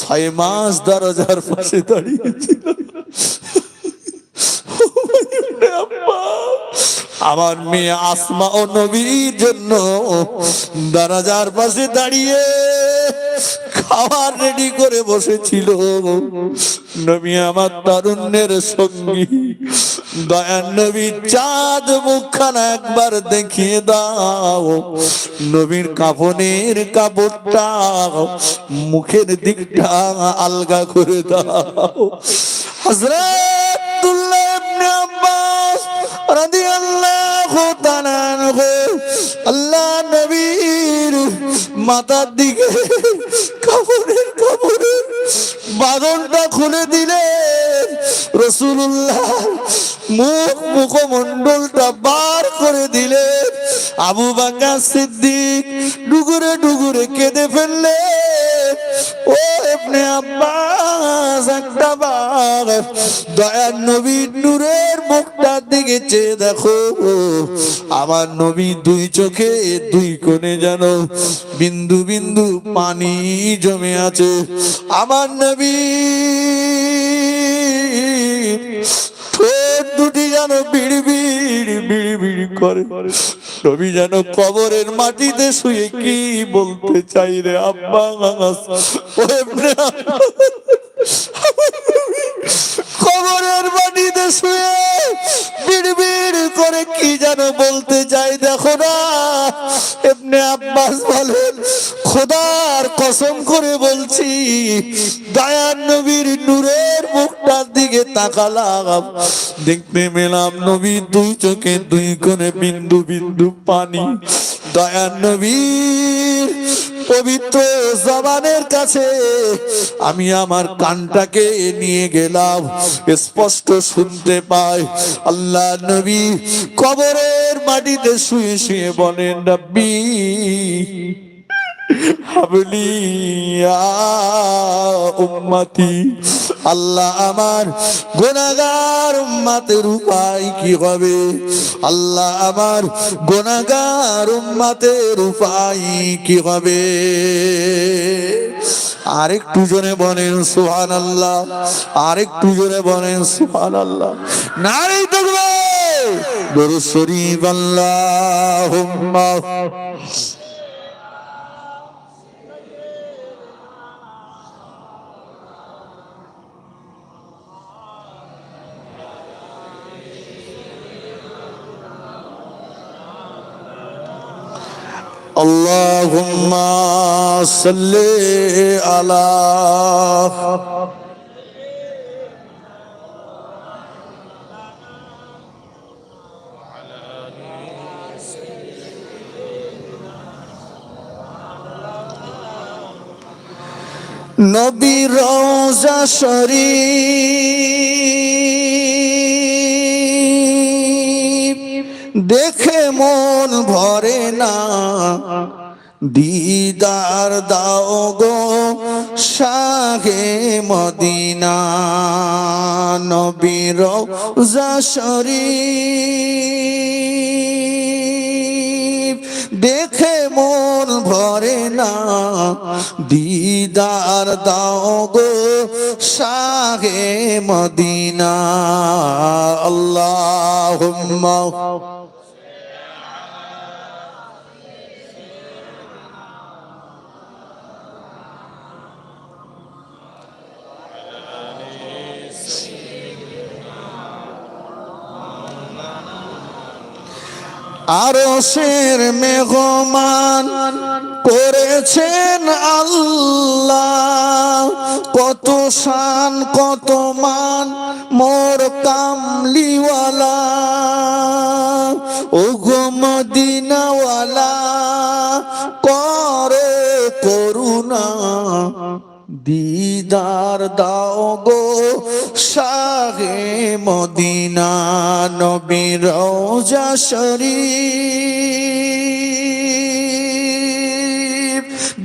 6 মাস দরজার পাশে দাঁড়িয়েছিলাম। আমার মেয়ে আসমা ও নবীর জন্য দরজার পাশে দাঁড়িয়ে খাবার রেডি করে বসেছিল। নবী আমার তারুণ্যের সঙ্গী, দয়ার নবী চাঁদ মুখখানা একবার দেখিয়ে দাও, নবীর কাফনের কাপড়টা মুখের দিকটা আলগা করে দাও। হযরত আব্দুল্লাহ ইবনে আব্বাস রাদিয়াল্লাহু তাআলা আনহু আল্লাহ নবীর মাথার দিকে কাপড়ের বাঁধনটা খুলে দিলেন। রাসূলুল্লাহ মুখমণ্ডলটা বার করে দিলেন। আবু বকর সিদ্দিক ডুগুরে ডুগুরে কেঁদে ফেললেন। ও ইবনে আব্বাস, একটা বার দয়ার নবীর নূরের মুখটার দিকে চেয়ে দেখো, আমার নবী দুই চোখে দুই কোণে যেন বিন্দু বিন্দু পানি জমে আছে। আমার নবী ঠোঁট দুটি যেন বিড়বিড় বিড়বিড় করে। নবী যেন কবরের মাটিতে শুয়ে কি বলতে চাই রে আব্বাস, ও ইবনে কবরের মাটিতে শুয়ে বিড়বিড় করে কি যেন বলতে চাই। দেখো না, ইবনে আব্বাস বলেন, খোদার কসম করে বলছি, দয়ার নবীর নূরের মুখটার দিকে তাকালাম, দেখতে পেলাম নবীর দুই চোখে দুই কোণে বিন্দু বিন্দু পানি। দয়ার নবীর পবিত্র জবানের কাছে আমি আমার কানটাকে নিয়ে গেলাম, স্পষ্ট শুনতে পাই আল্লাহ নবী কবরের মাটিতে শুয়ে শুয়ে বলেন, রব্বি হাবলি ইয়া উম্মতি, আল্লাহ আমার গুনাহগার উম্মতের উপায় কি হবে? আল্লাহ আমার গুনাহগার উম্মতের উপায় কি হবে? আরেকটু জোরে বলেন সুবহানাল্লাহ, আরেকটু জোরে বলেন সুবহানাল্লাহ। নারে তাকবীর, দরুদ শরীফ, আল্লাহুম্মা আল্লাহুম্মা সাল্লি আলা নবী রওজা শরীফ দেখে মন ভরে না, দিদার দাও গো শাহে মদিনা। নবী রওজা শরীফ দেখে মন ভরে না, দিদার দাও গো শাহে মদিনা। আল্লাহুম্মা আরশের মেহমান করেছেন আল্লাহ, কত শান কত মান মোর কামলিওয়ালা। ও গো মদিনাওয়ালা করে করুণা, দিদার দাও গো শাহে মদিনা। নবী রওজা শরীফ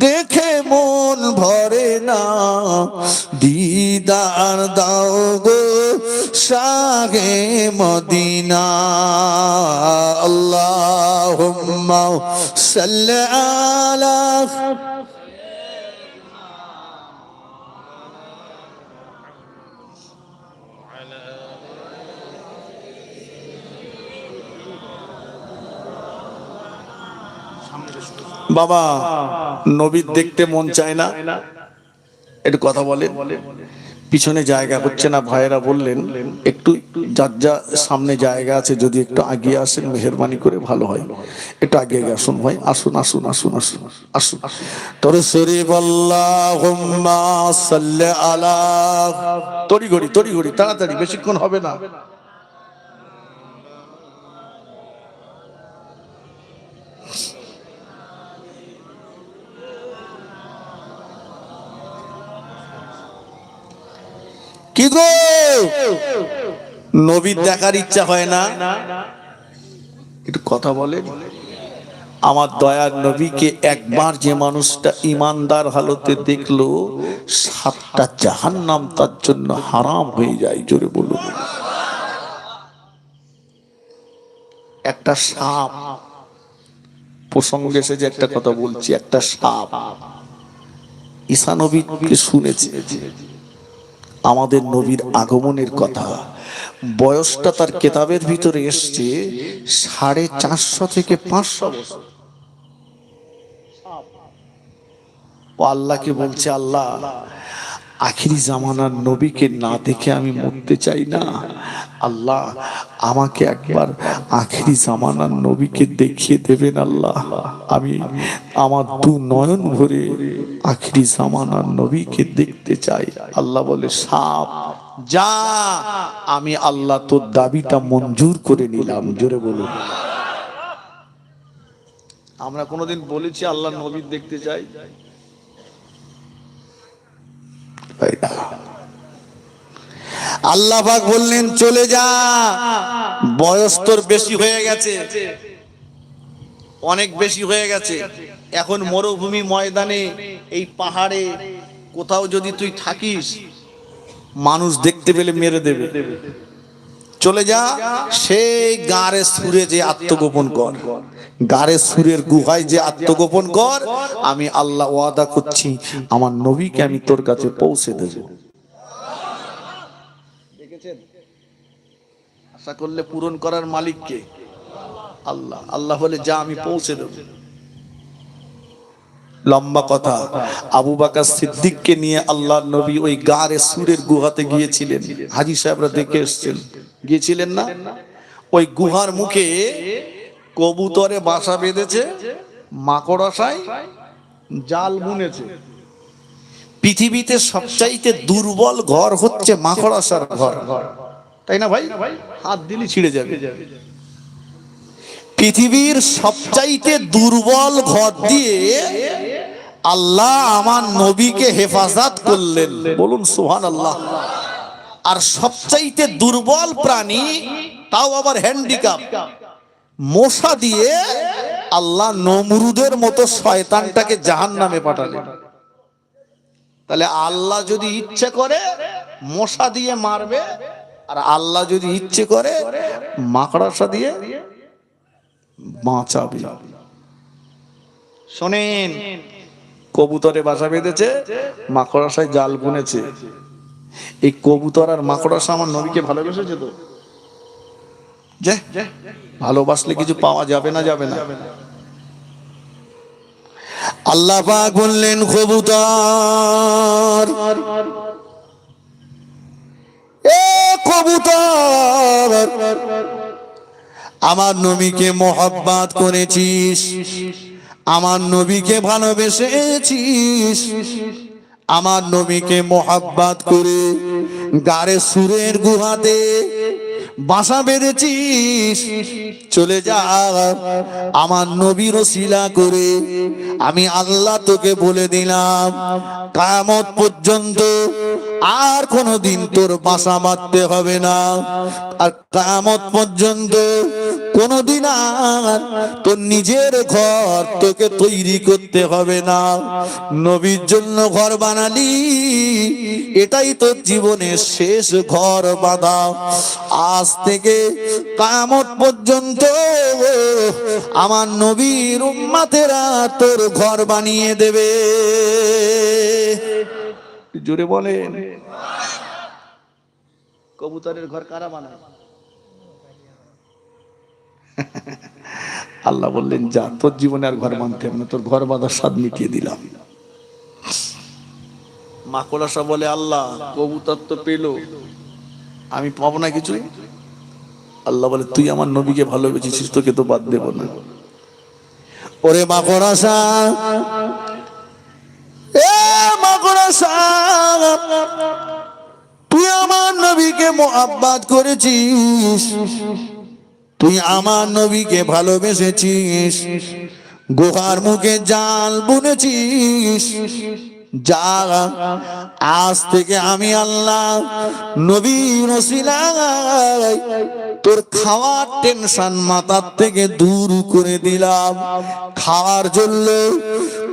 দেখে মন ভরে না, দিদার দাও গো শাহে মদিনা। আল্লাহুম্মা সাল্লি আলা বাবা। নবীর দেখতে মন চায় না, একটু কথা বলে, পিছনে জায়গা হচ্ছে না। ভাইয়েরা বললেন একটু যার যা সামনে জায়গা আছে যদি একটু আগিয়ে আসেন মেহেরবানি করে ভালো হয়। একটু আগে আসুন ভাই, আসুন আসুন আসুন আসুন আসুন। তোর শরীফ আল্লাহুম্মা সাল্লি আলা, তড়িঘড়ি তড়িঘড়ি তাড়াতাড়ি, বেশিক্ষণ হবে না। কি গো নবীর দেখার ইচ্ছা হয় না? একটু কথা বলে। আমার দয়ার নবীকে একবার যে মানুষটা ইমানদার হালতে দেখলো, 7টা জাহান্নাম তার জন্য হারাম হয়ে যায়। জোরে বলুন। একটা সাপ প্রসঙ্গে এসে যে একটা কথা বলছি, একটা সাপ ঈসা নবীকে শুনেছে আমাদের নবীর আগমনের কথা, বয়সটা তার কেতাবের ভিতরে এসছে 450 থেকে 500 বছর। ও আল্লাহকে বলছে, আল্লাহ আখিরি জামানার নবীকে না দেখে আমি মরতে চাই না। আল্লাহ আমাকে একবার আখিরি জামানার নবীকে দেখিয়ে দেবেন আল্লাহ। আমি আমার 2 নয়ন ভরে আখিরি জামানার নবীকে দেখতে চাই। আল্লাহ বলে, সাপ যা, আমি আল্লাহ তোর দাবিটা মঞ্জুর করে নিলাম। জোরে বলুন। আমরা কোনোদিন বলেছি আল্লাহ নবী দেখতে চাই? আল্লাহ পাক বললেন, চলে যা, বয়স তোর বেশি হয়ে গেছে। অনেক বেশি হয়ে গেছে। এখন মরুভূমি ময়দানে এই পাহাড়ে কোথাও যদি তুই থাকিস, মানুষ দেখতে পেলে মেরে দেবে। চলে যা সেই গাড়ে সুরে যে আত্মগোপন কর, গাড়ে সুরের গুহায় যে আত্মগোপন কর। আমি আল্লাহ ওয়াদা করছি আমার নবীকে আমি তোর কাছে পৌঁছে দেব। দেখেছেন, আশা করলে পূরণ করার মালিক কে? আল্লাহ। আল্লাহ বলে যা আমি পৌঁছে দেব। লম্বা কথা, আবু বকর সিদ্দিককে নিয়ে আল্লাহর নবী ওই গারে সুরের গুহাতে গিয়েছিলেন। হাজী সাহেবরা দেখে এসেছেন, গিয়েছিলেন না? ওই গুহার মুখে কবুতরে বাসা বেঁধেছে, মাকড়সায় জাল বুনেছে। পৃথিবীতে সবচাইতে দুর্বল ঘর হচ্ছে মাকড়সার ঘর, তাই না ভাই? হাত দিলে ছিঁড়ে যাবে। পৃথিবীর সবচাইতে দুর্বল ঘর দিয়ে আল্লাহ আমার নবীকে হেফাজত করলেন, বলুন সুবহানাল্লাহ। আর সবচাইতে দুর্বল প্রাণী, তাও আবার হ্যান্ডিক্যাপ, মশা দিয়ে আল্লাহ নমরুদের মতো শয়তানটাকে জাহান্নামে পাঠালেন। তাহলে আল্লাহ যদি ইচ্ছে করে মশা দিয়ে মারবে, আর আল্লাহ যদি ইচ্ছে করে মাকড়সা দিয়ে বাঁচাবে। শোনেন, কবুতরে বাসা বেঁধেছে, মাকড়সায় জাল বুনেছে। এই কবুতর আর মাকড়সা আমার নবীকে ভালোবেসেছে তো? যে ভালোবাসলে কিছু পাওয়া যাবে না, যাবে না? আল্লাহ পাক বললেন, কবুতর, এ কবুতর, আমার নবীকে মোহাব্বত করেছিস, আমার নবীকে ভালোবেসেছিস, আমার নবীকে মোহাব্বত করে গারে সুরের গুহাতে বাসা বেঁধেছিস। চলে যা, আমার নবীর ওসিলা করে আমি আল্লাহ তোকে বলে দিলাম, কিয়ামত পর্যন্ত আর কোনদিন তোর বাসা বাঁধতে হবে না, আর কিয়ামত পর্যন্ত কোনদিন আর তোর নিজের ঘর তোকে তৈরি করতে হবে না। নবীর জন্য ঘর বানালি, এটাই তোর জীবনের শেষ ঘর বাঁধা। আজ থেকে কিয়ামত পর্যন্ত আমার নবীর উম্মতেরা তোর ঘর বানিয়ে দেবে। জোরে বলেন। কবুতরের ঘর কারা বানায়? আল্লাহ বললেন, যা, তোর জীবনে আর ঘর বাঁধতে হবে না, তোর ঘর বাঁধার স্বাদ মিটিয়ে দিলাম। মাকড়সা বলে, আল্লাহ কবুতর তো পেলো, আমি পাবো না কিছু? আল্লাহ বলে, তুই আমার নবীকে ভালোবেসেছিস, তোকে তো বাদ দেব না। ওরে মাকড়সা, এ মাকড়সা, তুই আমার নবীকে মোহাব্বত করেছিস, তুই আমার নবীকে ভালোবেসেছিস, গুহার মুখে জাল বুনেছিস। যা, আজ থেকে আমি আল্লাহ নবীর ওসিলায় তোর খাওয়ার টেনশন মাথার থেকে দূর করে দিলাম। খাওয়ার জন্য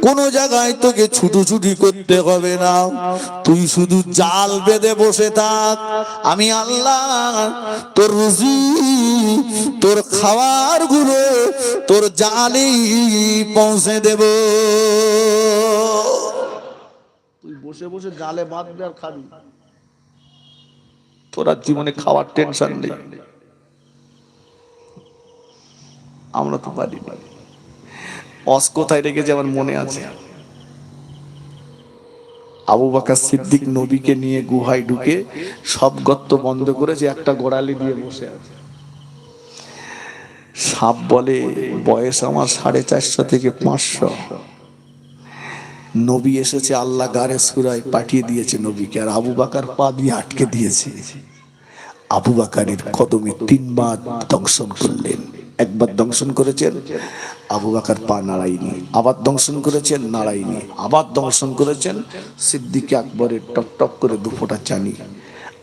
কোন জায়গায় তোকে ছুটোছুটি করতে হবে না, তুই শুধু জাল বেঁধে বসে থাক। আমি আল্লাহ তোর রুজি, তোর খাওয়ার গুলো তোর জালেই পৌঁছে দেব। তুই বসে বসে জালে বাঁধবে আর খাবি, তোর আর জীবনে খাওয়ার টেনশন নেই। আমরা তো পারি না। অস কোথায় রেখেছে আমার মনে আছে, আবু বকর সিদ্দিক নবীকে নিয়ে গুহায় ঢুকে সব গর্ত বন্ধ করেছে, একটা গোড়ালি দিয়ে বসে আছে। সাপ বলে, বয়স আমার 450 থেকে 500। নবী এসেছে, আল্লাহ গারে সুরায় পাঠিয়ে দিয়েছে নবীকে, আর আবু বকর পা দিয়ে আটকে দিয়েছে। আবু বকরের কদমে 3 বার দংশন করলেন। একবার দংশন করেছেন, আবু বকর পা নাড়াইনি, আবার দংশন করেছেন, নাড়াইনি, আবার দংশন করেছেন। সিদ্দিক আকবরের টক টক করে 2 ফোঁটা চানি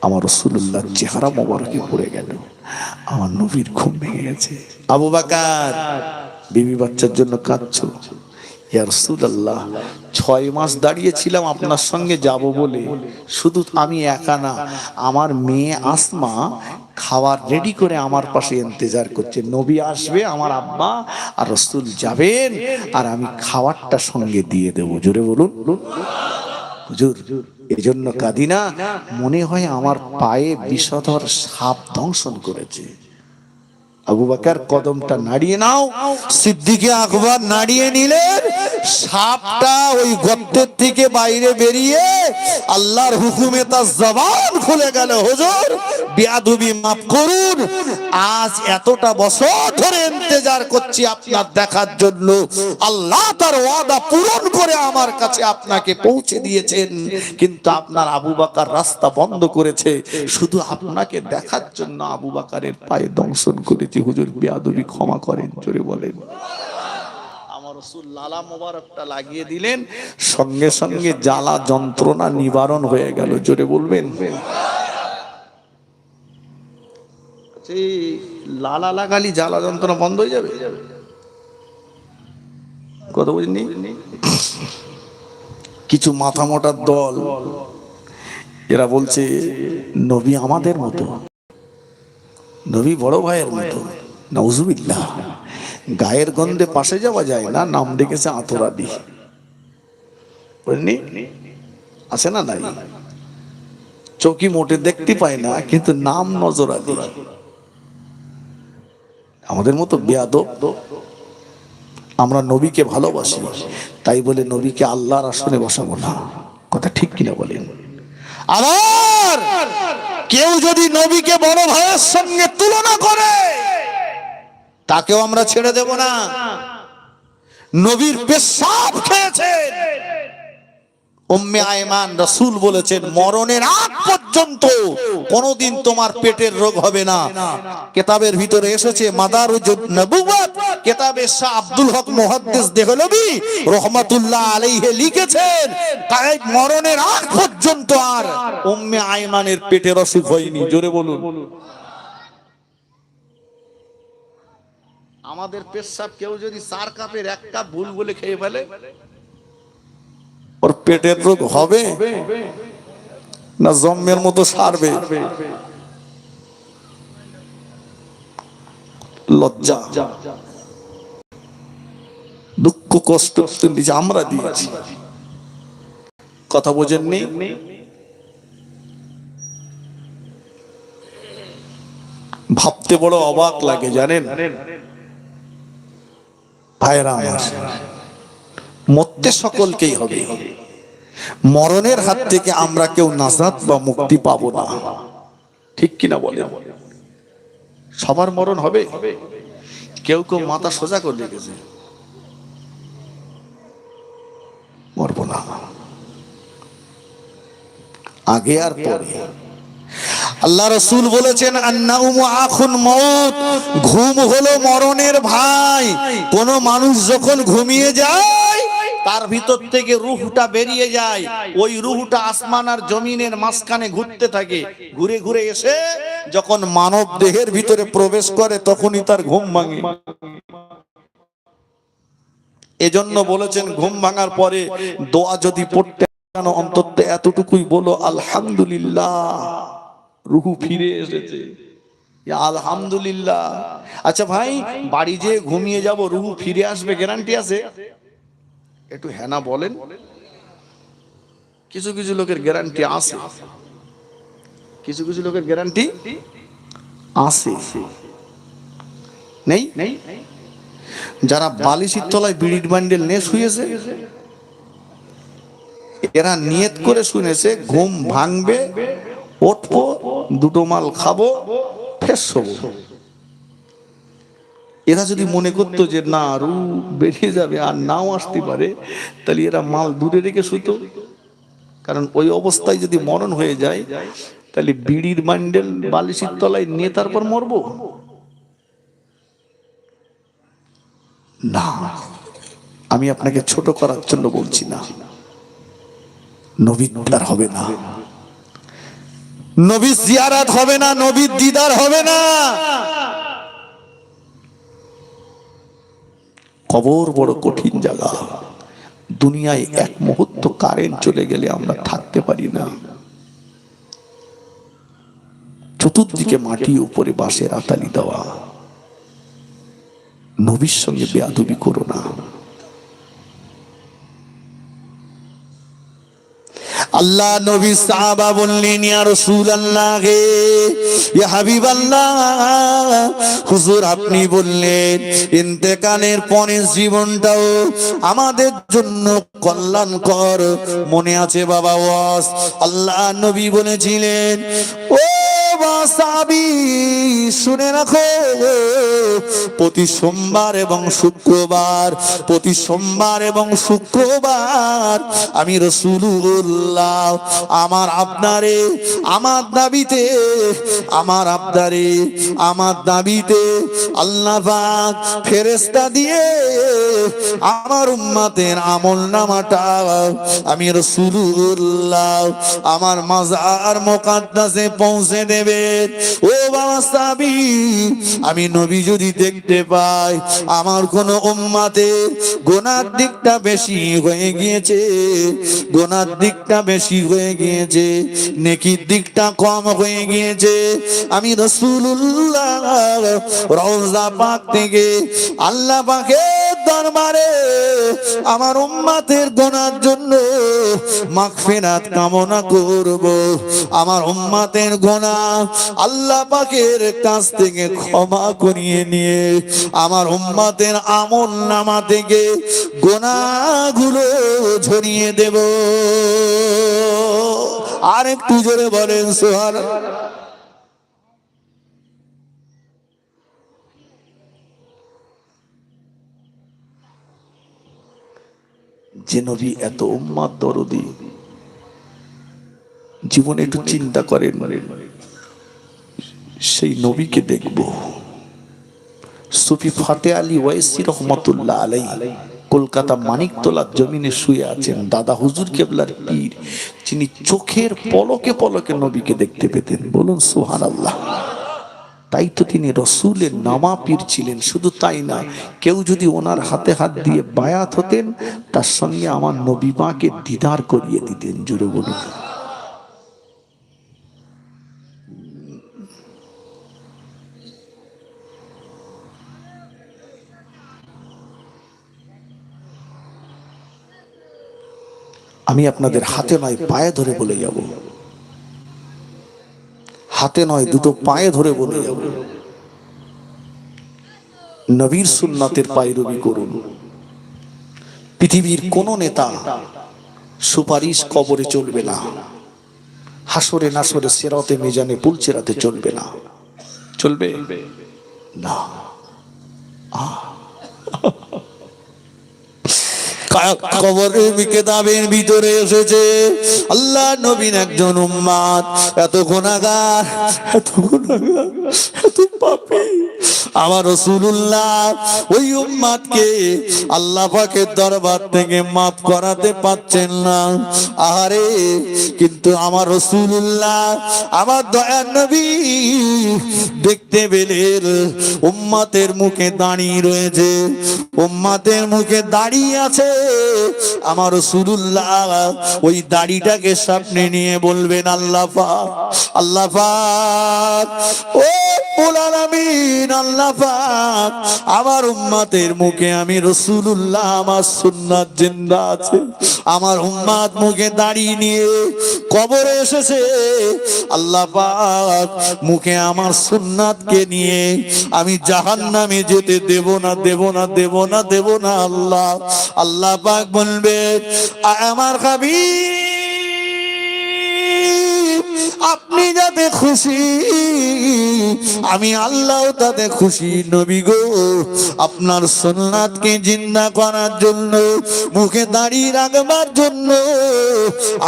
আমার রাসূলুল্লাহর চেহারা মোবারকে পড়ে গেল। আমার নবীর ঘুম ভেঙে গেছে। আবু বকর বিবি বাচ্চার জন্য কাঁদছো। ইয়া রাসূলুল্লাহ, 6 মাস দাঁড়িয়েছিলাম আপনার সঙ্গে যাব বলে, শুধু আমি একা না, আমার মেয়ে আসমা খাবার রেডি করে আমার পাশে ইন্তজার করছে। নবী আসবে, আমার আব্বা আর রাসূল যাবেন, আর আমি খাবারটা সঙ্গে দিয়ে দেব। জোরে বলুন হুজুর। এই জন্য কাঁদি না, মনে হয় আমার পায়ে বিষধর সাপ দংশন করেছে। আবু বকর কদমটা নাড়িয়ে নাও, সিদ্দিকে আকবর নাড়িয়ে নিলেন। সাপটা ওই গর্তের থেকে বাইরে বেরিয়ে আল্লাহর হুকুমে তার জবান খুলে গেল। হুজুর বেয়াদবি মাফ করুন, আজ এতটা বছর ধরে ইন্তজার করছি আপনার দেখার জন্য, আল্লাহ তার ওয়াদা পূরণ করে আমার কাছে আপনাকে পৌঁছে দিয়েছেন, কিন্তু আপনার আবু বকর রাস্তা বন্ধ করেছে, শুধু আপনাকে দেখার জন্য আবু বকরের পায়ে দংশন করেছি। হুজুর বেয়াদবি ক্ষমা করেন। জোরে বলেন। আমার রাসূল লালা মোবারকটা লাগিয়ে দিলেন, সঙ্গে সঙ্গে জ্বালা যন্ত্রণা নিবারণ হয়ে গেল। জোরে বলবেন। লালা লাগালি জ্বালা যন্ত্রণা বন্ধ হয়ে যাবে? কথা বুঝিনি। কিছু মাথা মোটার দল এরা বলছে নবী আমাদের মতো, নবী বড় ভাইয়ের মতো। নাউজুবিল্লাহ। গায়ের গন্ধে পাশে যাওয়া যায় না, নাম ডেকেছে আতরাদি। বুঝলি আছে না? নাই। চোখি মোটে দেখতে পায় না, কিন্তু নাম নজরাদি। আমাদের মতো বেয়াদব। আমরা নবীকে ভালোবাসি, তাই বলে নবীকে আল্লাহর আসনে বসাবো না। কথা ঠিক কিনা বলেন? আবার কেউ যদি নবীকে বড় ভাইয়ের সঙ্গে তুলনা করে, তাকেও আমরা ছেড়ে দেব না। নবীর পেশাব খেয়েছেন উম্মে আয়মান, রাসূল বলেছেন মরণের আগ পর্যন্ত কোনোদিন তোমার পেটের রোগ হবে না। কিতাবের ভিতরে এসেছে, মাদারুজুন নবুওয়াত কিতাবে শাহ আব্দুল হক মুহাদ্দিস দেহলভী রাহমাতুল্লাহ আলাইহি লিখেছেন, তাই মরণের আগ পর্যন্ত আর উম্মে আয়মানের পেটের অসুখ হয়নি। জোরে বলুন। আমাদের পেশাব কেউ যদি 4 কাপের 1 কাপ ভুল বলে খেয়ে ফেলে, ওর পেটের রোগ হবে না জম্মের মতো সারবে? লজ্জা, দুঃখ, কষ্ট আমরা দিয়েছি। কথা বোঝেননি? ভাবতে বড় অবাক লাগে জানেন ভাইরা আমার, মরতে সকলকেই হবে, মরণের হাত থেকে আমরা কেউ নাজাত বা মুক্তি পাবো না। ঠিক কিনা বলেন? সবার মরণ হবে। কেউ কেউ মাথা সোজা করে রেখেছে, মরবো না, আগে আর পরে। আল্লাহ রাসূল বলেছেন আন্নাউমু আখুন মাউত, ঘুম হলো মরণের ভাই। কোন মানুষ যখন ঘুমিয়ে যায়, তার ভিতর থেকে রূহটা বেরিয়ে যায়। ওই রূহটা আসমান আর জমিনের মাঝখানে ঘুরতে থাকে, ঘুরে ঘুরে এসে যখন মানব দেহের ভিতরে প্রবেশ করে, তখনই তার ঘুম ভাঙে। এজন্য বলেছেন ঘুম ভাঙার পরে দোয়া যদি পড়তে অন্তত এতটুকুই বলো, আলহামদুলিল্লাহ, রূহ ফিরে এসেছে, আলহামদুলিল্লাহ। আচ্ছা ভাই, বাড়ি যে ঘুমিয়ে যাব রূহ ফিরে আসবে, গ্যারান্টি আছে? একটু হ্যাঁ না বলেন। কিছু কিছু লোকের গ্যারান্টি আছে, কিছু কিছু লোকের গ্যারান্টি আছে। নেই? যারা বালিশের তলায় বিড়ির বান্ডেল নিয়ে শুয়েছে, এরা নিয়ত করে শুনেছে ঘুম ভাঙবে, উঠবো, দুটো মাল খাবো, ফের শোবো। এরা যদি মনে করতো যে না রূহ বেরিয়ে যাবে আর নাও আসতে পারে, তাহলে এরা মাল দূরে রেখে শুতো। কারণ ওই অবস্থায় যদি মরণ হয়ে যায়, তাহলে বিড়ির বান্ডেল বালিশের তলায় নিয়ে তারপর মরবো না। আমি আপনাকে ছোট করার জন্য বলছি না, নবীর দিদার হবে না, নবীর জিয়ারত হবে না, নবীর দিদার হবে না। কবর বড় কঠিন জায়গা। দুনিয়ায় এক মুহূর্ত কারেন্ট চলে গেলে আমরা থাকতে পারি না। চতুর্দিকে মাটি, উপরে বাঁশের আতালি দেওয়া। নবীর সঙ্গে বেয়াদবি করো না। আল্লাহ নবী সাহাবা বললেন, ইয়া রাসূলুল্লাহ হে, ইয়া হাবিবাল্লাহ, হুজুর আপনি বললেন ইন্তেকালের পরের জীবনটাও আমাদের জন্য কল্যাণকর। মনে আছে বাবা ওয়াস? আল্লাহ নবী বলেছিলেন, ও সাহাবী শুনে রাখো, প্রতি সোমবার এবং শুক্রবার, প্রতি সোমবার এবং শুক্রবার আমি রাসূলুল্লাহ আমার আপনারে, আমার দাবিতে, আমার আপনারে, আমার দাবিতে আল্লাহ পাক ফেরেশতা দিয়ে আমার উম্মতের আমলনামাটা আমি রাসূলুল্লাহ আমার মাজার মুকাদ্দাসে পৌঁছে দেবেন। ও বাবা সাহাবী, আমি নবী যদি দেখতে পাই আমার কোন উম্মতের গুনার দিকটা বেশি হয়ে গিয়েছে, গুনার দিকটা বেশি হয়ে গিয়েছে, নেকির দিকটা কম হয়ে গিয়েছে, আমি রাসূলুল্লাহ রওজা পাক থেকে আল্লাহ পাকের দরবারে আমার উম্মতের গুনার জন্য মাগফিরাত কামনা করব। আমার উম্মতের গুনাহ আল্লাহ পাকের কাছ থেকে ক্ষমা করিয়ে নিয়ে আমার উম্মতের আমলনামা থেকে গুনাহগুলো ঝরিয়ে দেব। আর একটু জোরে বলেন সুবহানাল্লাহ। যে নবী এত উম্মত দরদি, জীবনে একটু চিন্তা করেন, সেই নবীকে দেখব। সুফি ফাতে আলী ওয়াইসি রহমাতুল্লাহ আলাইহি কলকাতা মানিকতলার জমিনে শুয়ে আছেন। দাদা হুজুর কেবলার পীর, যিনি চোখের পলকে পলকে নবীকে দেখতে পেতেন। বলুন সুবহানাল্লাহ। তাই তো তিনি রসুলের নামা পীর ছিলেন। শুধু তাই না, কেউ যদি ওনার হাতে হাত দিয়ে বায়াত হতেন, তার সঙ্গে আমার নবী মাকে দিদার করিয়ে দিতেন। জুড়ে বলুন। আমি আপনাদের হাতে নয় পায়ে ধরে বলে যাব, হাতে নয় দুটো পায়ে ধরে বলে যাব, নবীর সুন্নাতের পায়রবি করুন। পৃথিবীর কোন নেতা সুপারিশ কবরে চলবে না, হাসরে নাসরে সিরাতে মিজানে পুলসিরাতে চলবে না। চলবে না। কবরের কিতাবের ভিতরে এসেছে আল্লাহ নবীর একজন উম্মত এত গুনাহগার, এত গুনাহগার, এত পাপী, আমার রাসূলুল্লাহ ওই উম্মতকে আল্লাহ পাকের দরবার থেকে মাফ করাতে পারছেন না। আরে কিন্তু আমার রাসূলুল্লাহ আমার দয়ার নবী দেখতে পেলেন উম্মতের মুখে দাঁড়িয়ে রয়েছে, উম্মতের মুখে দাঁড়িয়ে আছে আমার রাসূলুল্লাহ। ওই দাড়িটাকে সামনে নিয়ে বলবেন, আল্লাহ পাক, আল্লাহ পাক, ও রব্বুল আলামিন, আল্লাহ পাক, আমার উম্মতের মুখে আমি রাসূলুল্লাহ আমার সুন্নাত জিন্দা আছে, আমার উম্মত মুখে দাঁড়িয়ে নিয়ে কবরে এসেছে। আল্লাহ পাক মুখে আমার সুন্নাতকে নিয়ে আমি জাহান্নামে যেতে দেব না, দেব না, দেব না, দেব না। আল্লাহ, আল্লাহ পাক বলবে, আমার হাবিব আপনি যাতে খুশি, আমি আল্লাহ তাতে খুশি। নবী গো, আপনার সুন্নাতকে জিন্দা করার জন্য, মুখে দাঁড়িয়ে রাখবার জন্য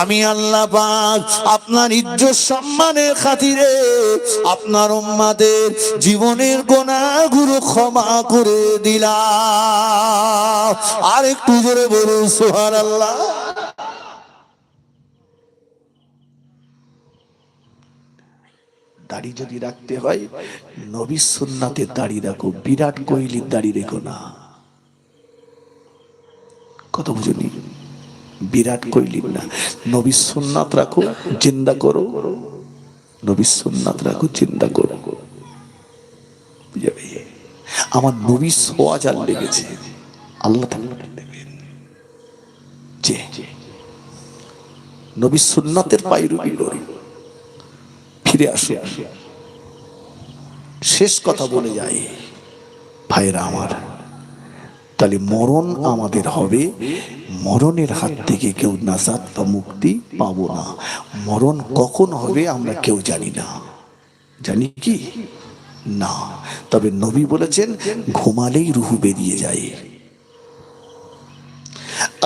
আমি আল্লাহ পাক আপনার ইজ্জত সম্মানের খাতিরে আপনার উম্মতের জীবনের গুনাহগুলো ক্ষমা করে দিলাম। আর একটু জোরে বলুন সুবহানাল্লাহ। দাড়ি যদি রাখতে হয় নবীর সুন্নাতে দাড়ি রাখো, বিরাট কোহলির দাড়ি রেখো না। কত বুঝুনি, বিরাট কইলিন না। নবীর সুন্নাত রাখো, জিন্দা করো, নবীর সুন্নাত রাখো, জিন্দা করো। বুঝাবে আমার নবী সোয়া জাল লেগেছে, আল্লাহ দেবেন যে নবীর সুন্নাতের পায়রবি করি। ফিরে আসে, শেষ কথা বলে যায় ভাইরা আমার, তাহলে মরণ আমাদের হবে, মরণের হাত থেকে কেউ নাজাত বা মুক্তি পাবো না। মরণ কখন হবে আমরা কেউ জানি না, জানি কি না। তবে নবী বলেছেন ঘুমালেই রুহু বেরিয়ে যায়।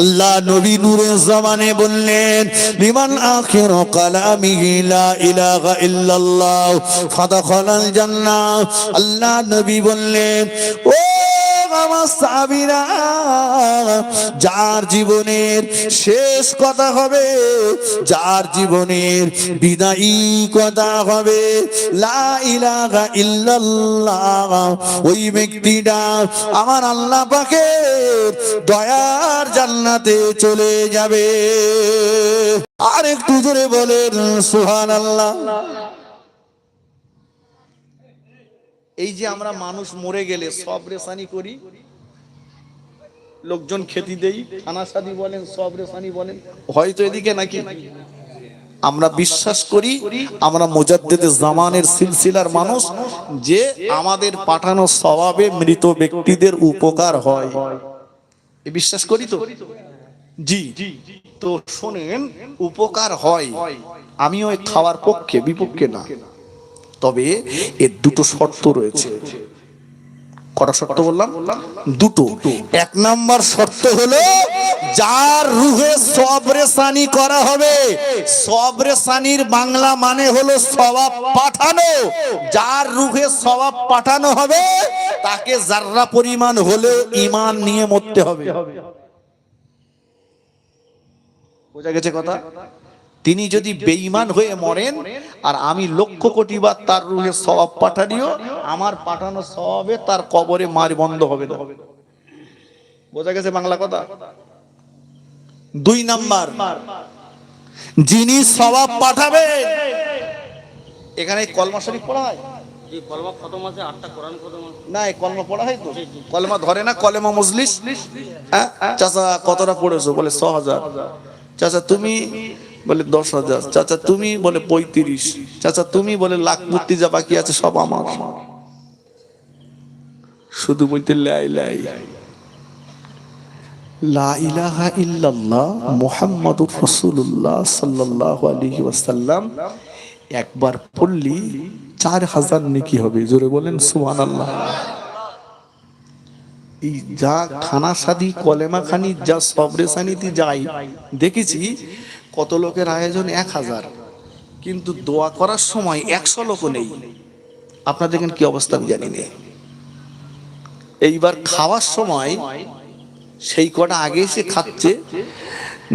আল্লাহ নবী নূরে জামানে বললেন লিমান আখিরু কালামিহি লা ইলাহা ইল্লাল্লাহ ফাদাখালাল জান্নাহ। আল্লাহ নবী বললেন ও আমার সাহাবীরা, যার জীবনের শেষ কথা হবে, যার জীবনের বিদায়ী কথা হবে লা ইলাহা ইল্লাল্লাহ, ওই ব্যক্তিটা আমার আল্লাহ পাকের দয়ার জান্নাতে চলে যাবে। আর একটু জোরে বলেন সুবহানাল্লাহ। এই যে আমরা মানুষ মরে গেলে সব রেসানি করি, লোকজন খেতে দেই, থানাসাদি বলেন, সব রেসানি বলেন, হয়তো এদিকে নাকি আমরা বিশ্বাস করি আমরা মুজাদ্দিদে জামানের সিলসিলার মানুষ, যে আমাদের পাঠানো সওয়াবে মৃত ব্যক্তিদের উপকার হয়, এই বিশ্বাস করি তো। জি, তো শোনেন, উপকার হয়, আমিও খাওয়ার পক্ষে, বিপক্ষে না। তবে এর দুটো শর্ত রয়েছে। কটা শর্ত বললাম? দুটো। এক নাম্বার শর্ত হলো যার রুহে সবরে সানি করা হবে। সবরে সানির বাংলা মানে হলো সওয়াব পাঠানো। যার রুহে সওয়াব পাঠানো হবে তাকে যাররা পরিমাণ হলেও ঈমান নিয়ে মরতে হবে। বোঝা গেছে কথা? তিনি যদি বেঈমান হয়ে মরেন আর আমি লক্ষ কোটি বার তার রুহে সওয়াব পাঠানিও, আমার পাঠানো সওয়াবে তার কবরে মার বন্ধ হবে না। বোঝা গেছে বাংলা কথা? দুই নাম্বার, যিনি সওয়াব পাঠাবে, এখানে কলমা শরীফ পড়া হয়, কলমা খতম আছে, 8টা কোরআন খতম আছে। না কলমা পড়া হয় তো, কলমা ধরে না, কলেমা মজলিস। চাচা কতটা পড়েছো? বলে 6000। চাচা তুমি? বলে 10,000। চাচা তুমি? বলে 35। চাচা তুমি? বলে লাখ মূর্তি যা বাকি আছে সব আমার। শুধু বলতে লাই লাই লা ইলাহা ইল্লাল্লাহ মুহাম্মাদুর রাসূলুল্লাহ সাল্লাল্লাহু আলাইহি ওয়াসাল্লাম একবার পড়লি 4000 নেকি হবে। জোরে বলেন সুবহানাল্লাহ। এই যা খানা সাদি কলেমা খানি যা সবরে সানিতে যাই দেখেছি, কত লোকের আয়োজন 1000, কিন্তু দোয়া করার সময় 100 লোক নেই। আপনারা দেখেন কি অবস্থা আমি জানি না। এইবার খাওয়ার সময় সেই কটা আগে এসে খাচ্ছে,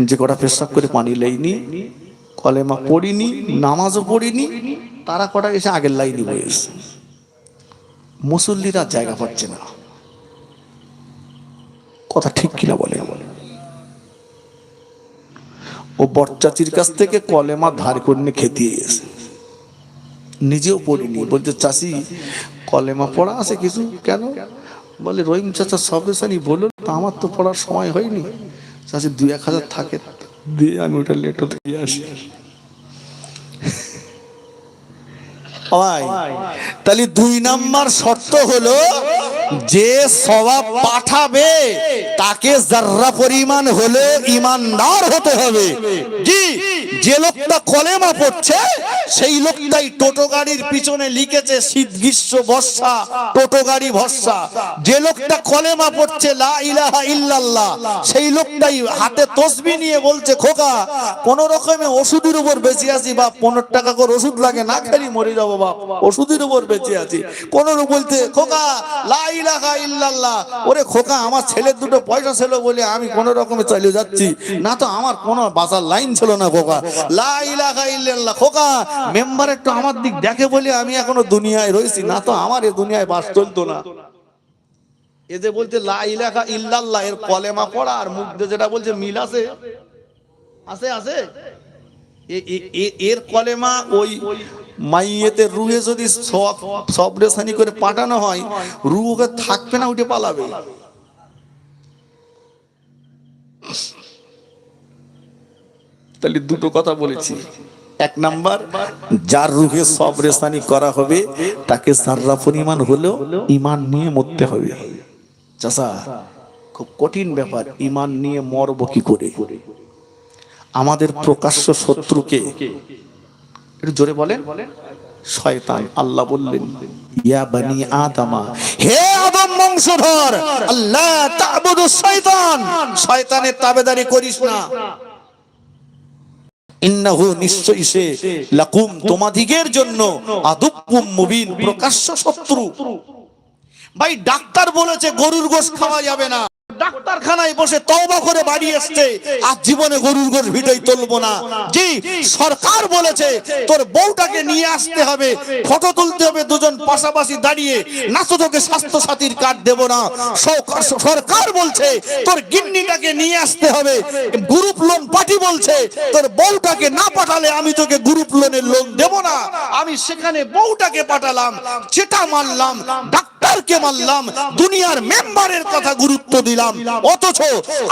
যে কটা পেশাব করে পানি লাইনি, কলেমা পড়িনি, নামাজও পড়িনি, তারা কটা এসে আগের লাইনে বসে। মুসল্লিরা জায়গা পাচ্ছে না। কথা ঠিক কিনা বলে? ও বরচাচির কাছ থেকে কলেমা ধার করে খেতে গেছে, নিজেও পড়িনি। বলতে চাচি কলেমা পড়া আছে কিছু? কেন? বলে রহিম চাচা সবরেসানি বলল, আমার তো পড়ার সময় হয়নি। চাচি 2-1000 থাকে দিয়ে আমি ওটা লেটো দিয়ে আসি। তাহলে 2 নাম্বার শর্ত হলো যে সওয়াব পাঠাবে তাকে যাররা পরিমাণ হলে ঈমানদার হতে হবে। জি, যে লোকটা কলেমা পড়ছে সেই লোকটাই টোটো গাড়ির পিছনে লিখেছে শীত গ্রীষ্ম বর্ষা, টোটো গাড়ি ভরসা। যে লোকটা কলেমা পড়ছে লা ইলাহা ইল্লাল্লাহ, সেই লোকটাই হাতে তসবিহ নিয়ে বলছে খোকা কোন রকমে ওষুধের উপর বেঁচে আছি বাপ, 15 টাকা করে ওষুধ লাগে না খেলি মরে যাবো বাপ, ওষুধের উপর বেঁচে আছি। কোন বলতে খোকা লা ইলাহা ইল্লাল্লাহ, ওরে খোকা আমার ছেলের দুটো পয়সা ছিল বলে আমি কোন রকমে চলে যাচ্ছি, না তো আমার কোনো বাঁচার লাইন ছিল না খোকা। লা ইলাহা ইল্লাল্লাহ, খোকা মেম্বার একটু আমার দিক দেখে বলে আমি এখনো দুনিয়ায় রয়েছি, না তো আমার এই দুনিয়ায় বাস চলতো না। এ যে বলছে লা ইলাহা ইল্লাল্লাহ, এর কলেমা পড়া আর মুখ দিয়ে যেটা বলছে মিল আছে? আছে আছে? এর কলেমা ওই মাইয়েতের রুহে যদি সবরেসানি করে পাঠানো হয়, রুহকে থাকবে না, উঠে পালাবে। তাহলে দুটো কথা বলেছি। এক নাম্বার, যার রুহে সবরেসানি করা হবে তাকে সাররা পরিমাণ হলেও ঈমান নিয়ে মরতে হবে। চাচা, খুব কঠিন ব্যাপার, ঈমান নিয়ে মরব কি করে? আমাদের প্রকাশ্য শত্রুকে একটু জোরে বলেন, শয়তান। আল্লাহ বললেন, ইয়া বনি আদমা, হে আদম বংশধর, আল্লাহ তা'বুদু শয়তান, শয়তানের তাবেদারি করিস না। ইন্নাহু, নিশ্চয়ই সে, লাকুম, তোমাদিগের জন্য, আদুব্বুম মুবিন, প্রকাশ্য শত্রু। ভাই ডাক্তার বলেছে গরুর গোশত খাওয়া যাবে না, ডাক্তারখানায় বসে তওবা করে বাড়ি আসছে, আজ জীবনে গরুর গোশত ভিটাই তুলবো না। জি, সরকার বলেছে তোর বউটাকে নিয়ে আসতে হবে, ফটো তুলতে হবে দুজন পাশাপাশি দাঁড়িয়ে, না তো তোকে স্বাস্থ্য সাথীর কার্ড দেব না। সরকার বলছে তোর গিন্নিটাকে নিয়ে আসতে হবে, গ্রুপ লোন পার্টি বলছে তোর বউটাকে না পাঠালে আমি তোকে গ্রুপ লোনের লোন দেব না। আমি সেখানে বউটাকে পাঠালাম, যেটা মানলাম, ডাক্তারকে মানলাম, দুনিয়ার মেম্বারের কথা গুরুত্ব দিলাম, অথচ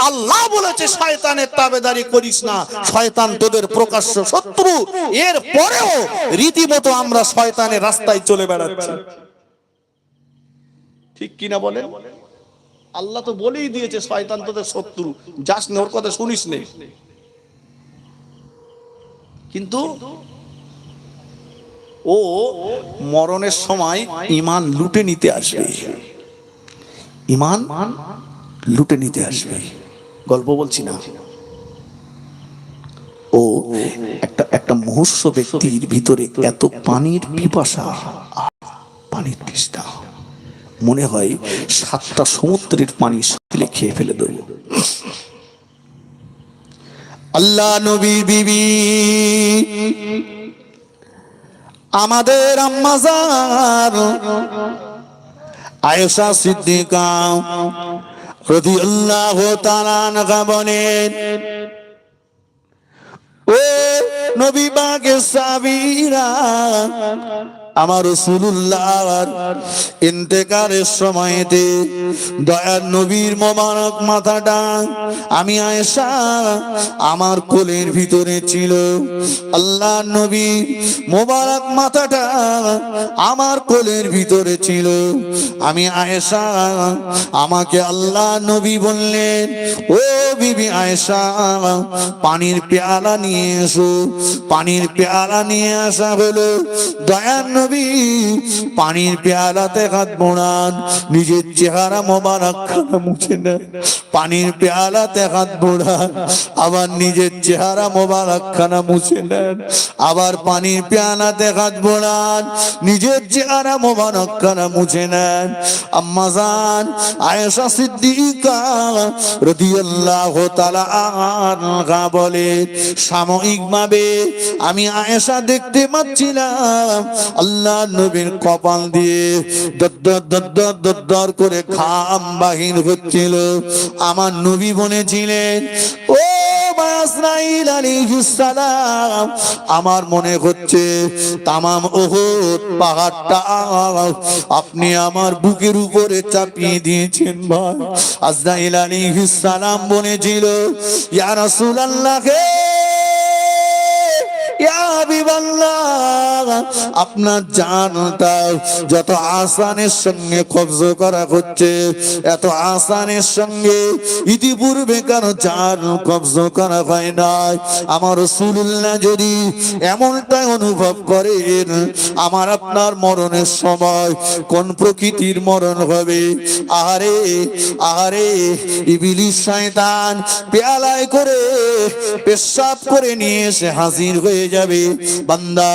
আল্লাহ বলেছে শয়তানের তাবেদারি করিস না, শয়তান তোদের প্রকাশ্য শত্রু। এর পরেও রীতিমতো আমরা শয়তানের রাস্তায় চলে বেড়াচ্ছি, ঠিক কিনা বলেন? আল্লাহ তো বলেই দিয়েছে শয়তান তোদের শত্রু, যাস না, ওর কথা শুনিস নে। কিন্তু ও মরণের সময় ঈমান লুটে নিতে আসবে, ঈমান লুটে নিতে আসবে। গল্প বলছি না, ও একটা মুহূর্ত ব্যক্তির ভিতরে এত পানির পিপাসা, পানির তৃষ্ণা, মনে হয় 7টা সমুদ্রের পানি সকিলে খেয়ে ফেলে দেব। আল্লাহ নবী বিবি আমাদের আম্মা জান আয়েশা সিদ্দিকা রাদিয়াল্লাহু তাআলা আনহা বলেন, ও নবী পাকের সাহাবীরা, আমার রাসূলুল্লাহর ইন্তেকালের সময়তে দয়ার নবীর মোবারক মাথাটা আমি আয়েশা আমার কোলের ভিতরে ছিল। আল্লাহ নবী মোবারক মাথাটা আমার কোলের ভিতরে ছিল। আমি আয়েশা, আমাকে আল্লাহ নবী বললেন, ও বিবি আয়েশা, পানির পেয়ালা নিয়ে এসো। পানির পেয়ালা নিয়ে আসা হলো। দয়ার নবী পানির পেয়ালাতে হাত মোড়ান, নিজের চেহারা মোবারক খানা মুছে নেন। পানির পেয়ালাতে হাত মোড়ান, আবার নিজের চেহারা মোবারক খানা মুছে নেন। আবার পানির পেয়ালাতে হাত মোড়ান, নিজের চেহারা মোবারক খানা মুছে নেন। আম্মা জান আয়েশা সিদ্দিকা রাদিয়াল্লাহু তাআলা আনহা বলে, সাময়িকভাবে আমি আয়েশা দেখতে পাচ্ছিলাম আল্লাহ নবীর কপাল দিয়ে দর করে ঘাম বাহির হচ্ছিল। আমার নবী বলেছিলেন, ও ইসরাঈল আলাইহিস সালাম, আমার মনে হচ্ছে তামাম উহুদ পাহাড়টা আপনি আমার বুকের উপরে চাপিয়ে দিয়েছেন। ভাই আজরাইল আলাইহিস সালাম বলেছিল, ইয়া রাসূলুল্লাহ, আপনার জানটা যত আসানের সঙ্গে কবজ করা হচ্ছে, এত আসানের সঙ্গে ইতিপূর্বে কারো জান কবজ করা হয় নাই। আমার রাসূলুল্লাহ যদি এমনটাই অনুভব করেন, আমার আপনার মরণের সময় কোন প্রকৃতির মরণ হবে। আহারে আহারে, ইবলিস শয়তান পেয়ালায় করে পেশাব করে নিয়ে এসে হাজির হয়ে যাবে। বান্দা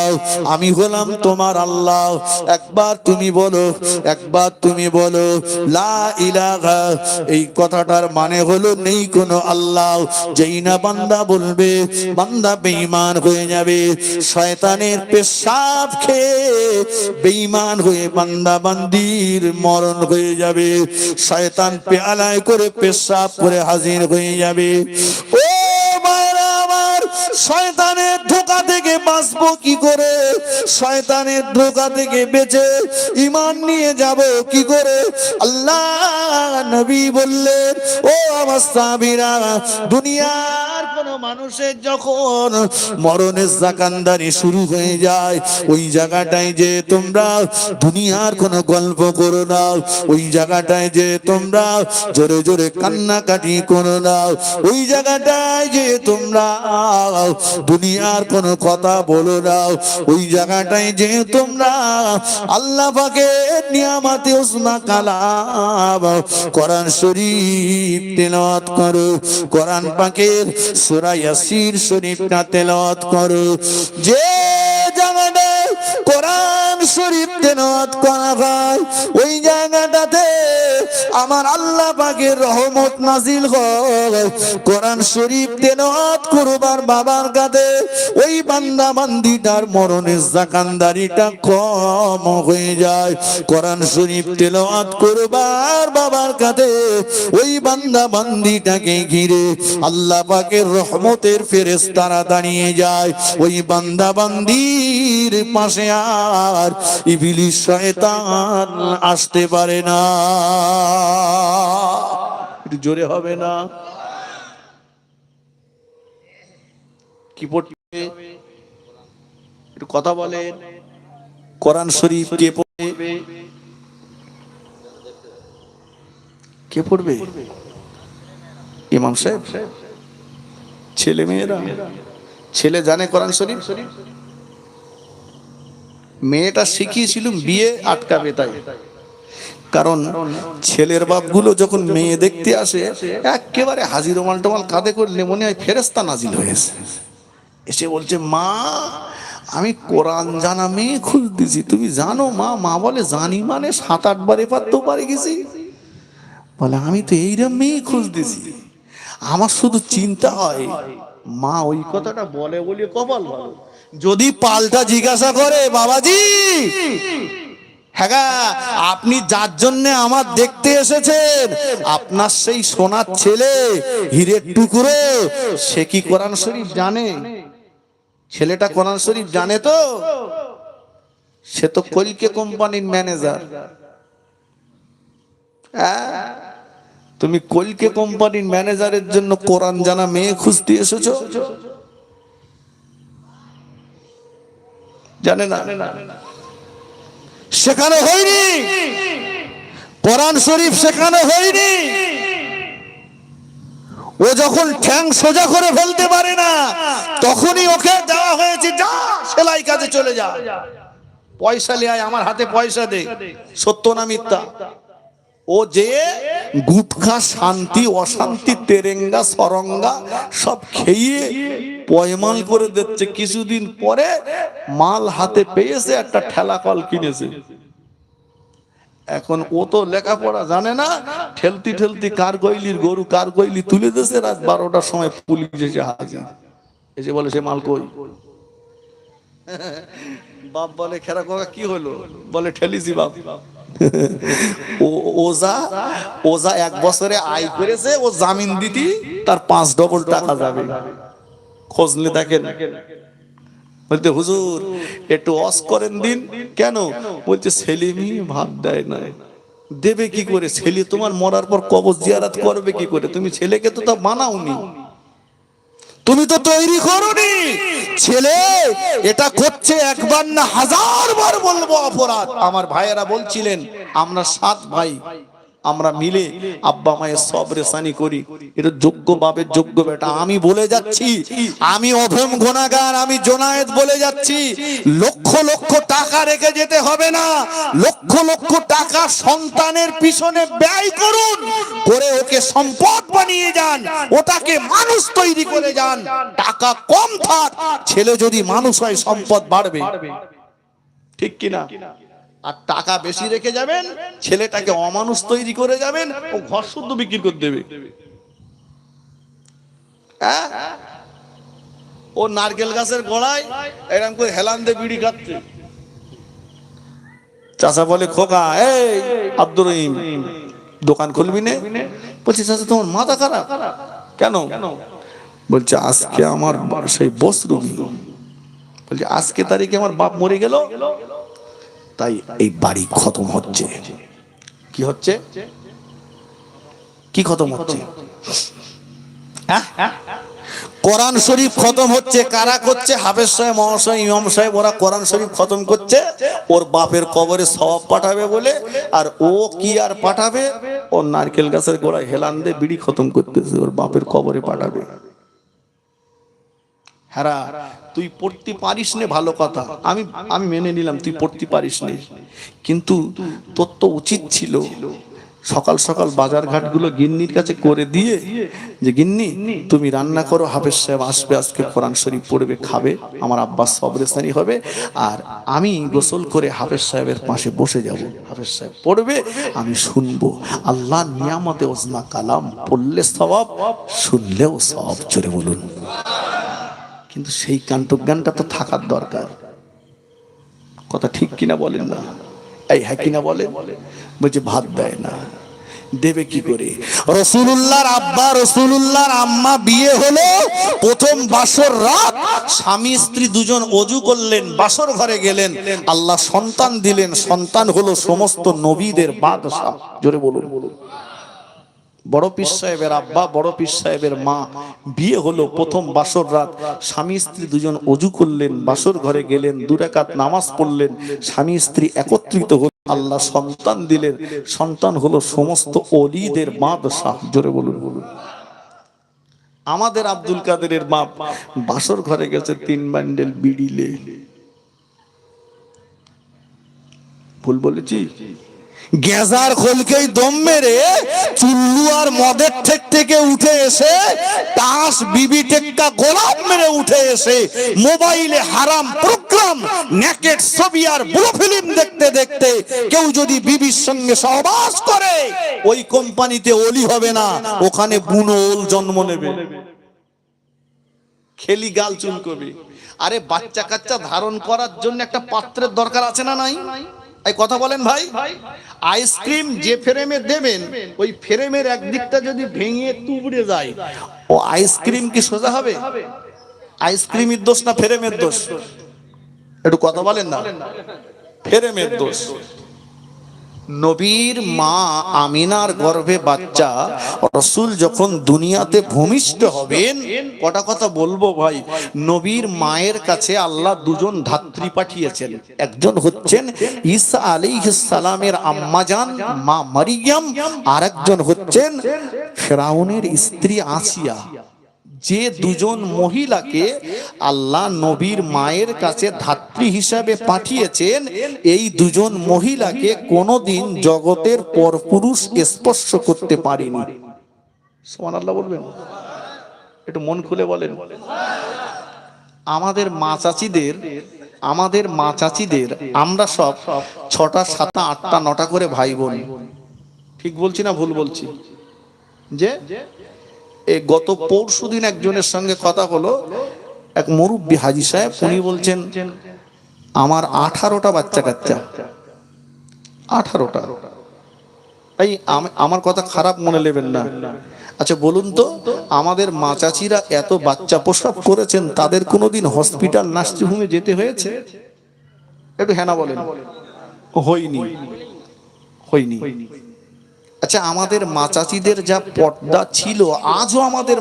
আমি হলাম তোমার আল্লাহ, একবার তুমি বলো, একবার তুমি বলো লা ইলাহা। এই কথাটার মানে হলো নেই কোনো আল্লাহ। যেই না বান্দা বলবে, বান্দা বেঈমান হয়ে যাবে। শয়তানের পেশাব খেয়ে বেঈমান হয়ে বান্দা বান্দির মরণ হয়ে যাবে। শয়তান পেয়ালায় করে পেশাব করে হাজির হয়ে যাবে। ও মায়েরা আমার, শয়তানের ধোঁকা থেকে বাঁচবো কি করে? শয়তানের ধোঁকা থেকে বেঁচে ঈমান নিয়ে যাব কি করে? আল্লাহ নবী বললেন, ও আমার সাহাবীরা, দুনিয়ার কোন মানুষের যখন মরণের জাকান্দারি শুরু হয়ে যায়, ওই জায়গাটায় যে তোমরা দুনিয়ার কোন গল্প করো না, ওই জায়গাটায় যে তোমরা জোরে জোরে কান্নাকাটি করো না, ওই জায়গাটায় যে তোমরা দুনিয়ার কোন কথা বলো না, ওই জায়গাটায় যে তোমরা আল্লাহ পাকের নিয়ামতে উসমা কালাম কোরআন শরীফ তেলাওয়াত করো, কোরআন পাকের সূরা ইয়াসিন শরীফটা তেলাওয়াত করো। যে জায়গাটায় কোরআন শরীফ তেলাওয়াত করা হয়, ওই জায়গাটাতে আমার আল্লাহ পাকের রহমত নাজিল হয়। কোরআন শরীফ তেলাওয়াত করবার বাবার কাছে ওই বান্দা বান্দিটার মরণের জাকান্দারিটা কম হয়ে যায়। কোরআন শরীফ তেলাওয়াত করবার বাবার কাছে ওই বান্দা বান্দিটাকে ঘিরে আল্লাহ পাকের রহমতের ফেরেশতারা দাঁড়িয়ে যায়। ওই বান্দা বান্দির পাশে আর ইবলিস শয়তান আসতে পারে না। একটু জোরে হবে না? কি পড়বে একটু কথা বলেন। কোরআন শরীফ কে পড়বে? কে পড়বে? ইমাম সাহেব? ছেলে মেয়েরা? ছেলে জানে কোরআন শরীফ? মেয়েটা শিখিয়েছিলাম বিয়ে আটকাবে তাই। কারণ ছেলের বাপগুলো যখন মেয়ে দেখতে আসে একেবারে হাজির রোমাল টোমাল কাঁধে করলে মনে হয় ফেরেশতা নাজিল হয়েছে। এসে বলছে, মা আমি কোরআন জানা মেয়ে খুঁজতেছি, তুমি জানো মা? মা বলে, জানি মানে 7-8 বার এপার তো পারে গেছি। বলে, আমি তো এইরকম মেয়ে খুঁজতেছি। আমার শুধু চিন্তা হয় মা ওই কথাটা বলে বলে কপাল ভালো, যদি পাল্টা জিজ্ঞাসা করে, বাবাজি হ্যাঁ আপনি যার জন্য আমার দেখতে এসেছেন, আপনার সেই সোনার ছেলে হীরের টুকরো, সে কি কোরআন শরীফ জানে? ছেলেটা কোরআন শরীফ জানে তো? সে তো কলকে কোম্পানির ম্যানেজার। তুমি কলকে কোম্পানির ম্যানেজারের জন্য কোরআন জানা মেয়ে খুঁজতে এসেছো? জানে না, শেখানো হয়নি কোরআন শরীফ, শেখানো হয়নি। ও যখন ঠ্যাং সোজা করে ফেলতে পারে না, তখনই ওকে দেওয়া হয়েছে, যা সেলাই কাজে চলে যা, পয়সা নিয়ে আয়, আমার হাতে পয়সা দে। সত্য না মিথ্যা? ও যে গুটখা, শান্তি অশান্তি, তেরেঙ্গা সরঙ্গা সব খেয়ে পয়মাল করে দিচ্ছে। কিছুদিন পরে মাল হাতে পেয়েছে, একটা ঠেলা কল কিনেছে। এখন ও তো লেখাপড়া জানে না, ঠেলতি ঠেলতি কার গইলির গরু কার গইলি তুলে দিয়েছে। রাত 12টার সময় পুলিশ এসে হাজির, এসে বলে সে মাল কই? বাপ বলে, খেরা কাকা কি হলো? বলে, ঠেলিছি বাপ। ওজা 1 বছরে আয় করেছে, ও জামিন দিতি তার 5 ডবল টাকা যাবে। খোঁজলে দেখেন। বলতে, হুজুর একটু ওয়াজ করেন দিন। কেন? বলছে, ছেলে মেয়ে ভাত দেয় না। দেবে কি করে? ছেলে তোমার মরার পর কবর জিয়ারত করবে কি করে? তুমি ছেলেকে তো তা বানাওনি, তুমি তো তৈরি করোনি। ছেলে এটা করছে একবার না 1000 বার বলবো অপরাধ। আমার ভাইয়েরা বলছিলেন, আমরা 7 ভাই, আমরা মিলে আব্বা মায়ের সব রেসানি করি। এটা যোগ্য বাপের যোগ্য বেটা। আমি বলে যাচ্ছি, আমি অধম গুনাহগার, আমি জোনায়েদ বলে যাচ্ছি, লক্ষ লক্ষ টাকা রেখে যেতে হবে না, লক্ষ লক্ষ টাকা সন্তানের পিছনে ব্যয় করুন, করে ওকে সম্পদ বানিয়ে যান, ওটাকে মানুষ তৈরি করে যান। টাকা কম থাক, ছেলে যদি মানুষ হয় সম্পদ বাড়বে, ঠিক কিনা? আর টাকা বেশি রেখে যাবেন, ছেলেটাকে অমানুষ তৈরি করে যাবেন, ও ঘর শুদ্ধ বিক্রি করে দেবে। ও নারকেল গাছের গোড়ায় এরকম করে হেলান দিয়ে বিড়ি খাচ্ছে। চাচা বলে, খোকা এই আব্দুর রহিম দোকান খুলবি না? বলছি, চাচা তোমার মাথা খারাপ কেন? বলছে, আজকে আমার সেই বসরুমি, বলছে আজকে তারিখে আমার বাপ মরে গেল, তাই এই বাড়ি খতম হচ্ছে। কি হচ্ছে? কি খতম হচ্ছে? কোরআন শরীফ খতম হচ্ছে। কারা করছে? হাফেজ সাহেব, মহাশয়, ইমাম সাহেব, ওরা কোরআন শরীফ খতম করছে ওর বাপের কবরে সওয়াব পাঠাবে বলে। আর ও কি আর পাঠাবে? ও নারকেল গাছের গোড়ায় হেলান দিয়ে বিড়ি খতম করতেছে, ওর বাপের কবরে পাঠাবে। হ্যাঁ, তুই পড়তে পারিস নে, ভালো কথা, আমি মেনে নিলাম তুই পড়তে পারিস নে, কিন্তু তোর তো উচিত ছিল সকাল সকাল বাজার ঘাটগুলো গিন্নির কাছে করে দিয়ে, যে গিন্নি তুমি রান্না করো, হাফেজ সাহেব আসবে, আজকে কোরআন শরীফ পড়বে, খাবে, আমার আব্বাস সবরেসানি হবে, আর আমি গোসল করে হাফেজ সাহেবের পাশে বসে যাব, হাফেজ সাহেব পড়বে, আমি শুনবো। আল্লাহ নিয়ামতে ওজমা কালাম, পড়লে সওয়াব, শুনলেও সওয়াব। জোরে বলুন। কিন্তু সেই কান্তজ্ঞানটা তো থাকার দরকার। কথা ঠিক কিনা বলেন না? এই হ্যাঁ কিনা বলেন? বলছে ভাত দেয় না, দেবে কি করে? রাসূলুল্লাহর আব্বা, রাসূলুল্লাহর আম্মা বিয়ে হলো, প্রথম বাসর রাত স্বামী স্ত্রী দুজন ওযু করলেন, বাসর ঘরে গেলেন, আল্লাহ সন্তান দিলেন, সন্তান হলো সমস্ত নবীদের বাদশা। জোরে বলুন। বড় পীর সাহেবের আব্বা, বড় পীর সাহেবের মা বিয়ে হলো, প্রথম বাসর রাত স্বামী স্ত্রী দুজন ওযু করলেন, বাসর ঘরে গেলেন, 2 রাকাত নামাজ পড়লেন, স্বামী স্ত্রী একত্রিত হলো, আল্লাহ সন্তান দিলেন, সন্তান হলো সমস্ত ওলিদের বাদশা। জোরে বলুন। আমাদের আব্দুল কাদেরের মা বাসর ঘরে গেছে 3 বান্ডেল বিড়িলে। ভুল বলেছি? গেজার খোলকেই দম মেরে চুল্লু আর মদের ঠেক থেকে উঠে এসে, তাস বিবি টেক্কা গোলাপ মেরে উঠে এসে, মোবাইলে হারাম প্রোগ্রাম, নেকেট ছবি আর ব্লু ফিল্ম দেখতে দেখতে কেউ যদি বিবির সঙ্গে সহবাস করে, ওই কোম্পানিতে ওলি হবে না, ওখানে বুনো ওল জন্ম নেবে, খেলি গাল চুলকবে। আরে বাচ্চা কাচ্চা ধারণ করার জন্য একটা পাত্রের দরকার আছে না নাই? এই কথা বলেন ভাই। আইসক্রিম যে ফ্রেমে দেবেন, ওই ফ্রেমের একদিকটা যদি ভেঙে তুবড়ে যায়, ও আইসক্রিম কি সোজা হবে? আইসক্রিমের দোষ না ফ্রেমের দোষ? একটু কথা বলেন না। ফ্রেমের দোষ। নবীর মা আমিনার গর্ভে বাচ্চা, রাসূল যখন দুনিয়াতে ভূমিষ্ঠ হবেন, কটা কথা বলবো ভাই। নবীর মায়ের কাছে আল্লাহ 2 জন ধাত্রী পাঠিয়েছেন। একজন হচ্ছেন ঈসা আলাইহিস সালামের আম্মাজান মা মারিয়াম, আর একজন হচ্ছেন ফেরাউনের স্ত্রী আসিয়া। যে 2 জন মহিলাকে আল্লাহ নবীর মায়ের কাছে ধাত্রী হিসাবে পাঠিয়েছেন, এই 2 জন মহিলাকে কোনোদিন জগতের পরপুরুষ স্পর্শ করতে পারেনি। সুবহানাল্লাহ বলবেন? একটু মন খুলে বলেন। আমাদের মা চাচিদের আমরা সব 6টা 7টা 8টা 9টা করে ভাই বোন। ঠিক বলছি না ভুল বলছি? যে এই গত পরশুদিন একজনের সঙ্গে কথা হলো, এক মুরব্বী হাজী সাহেব, উনি বলছেন আমার 18টা বাচ্চা কাচ্চা, 18টা। তাই আমার কথা খারাপ মনে নেবেন না। আচ্ছা বলুন তো, আমাদের মা চাচিরা এত বাচ্চা প্রসব করেছেন, তাদের কোনোদিন হসপিটাল নার্সিংহোমে যেতে হয়েছে? একটু হ্যাঁ না বলেন। হয়নি। আচ্ছা, আমাদের মা চাচিদের যা পর্দা ছিল, আজও আমাদের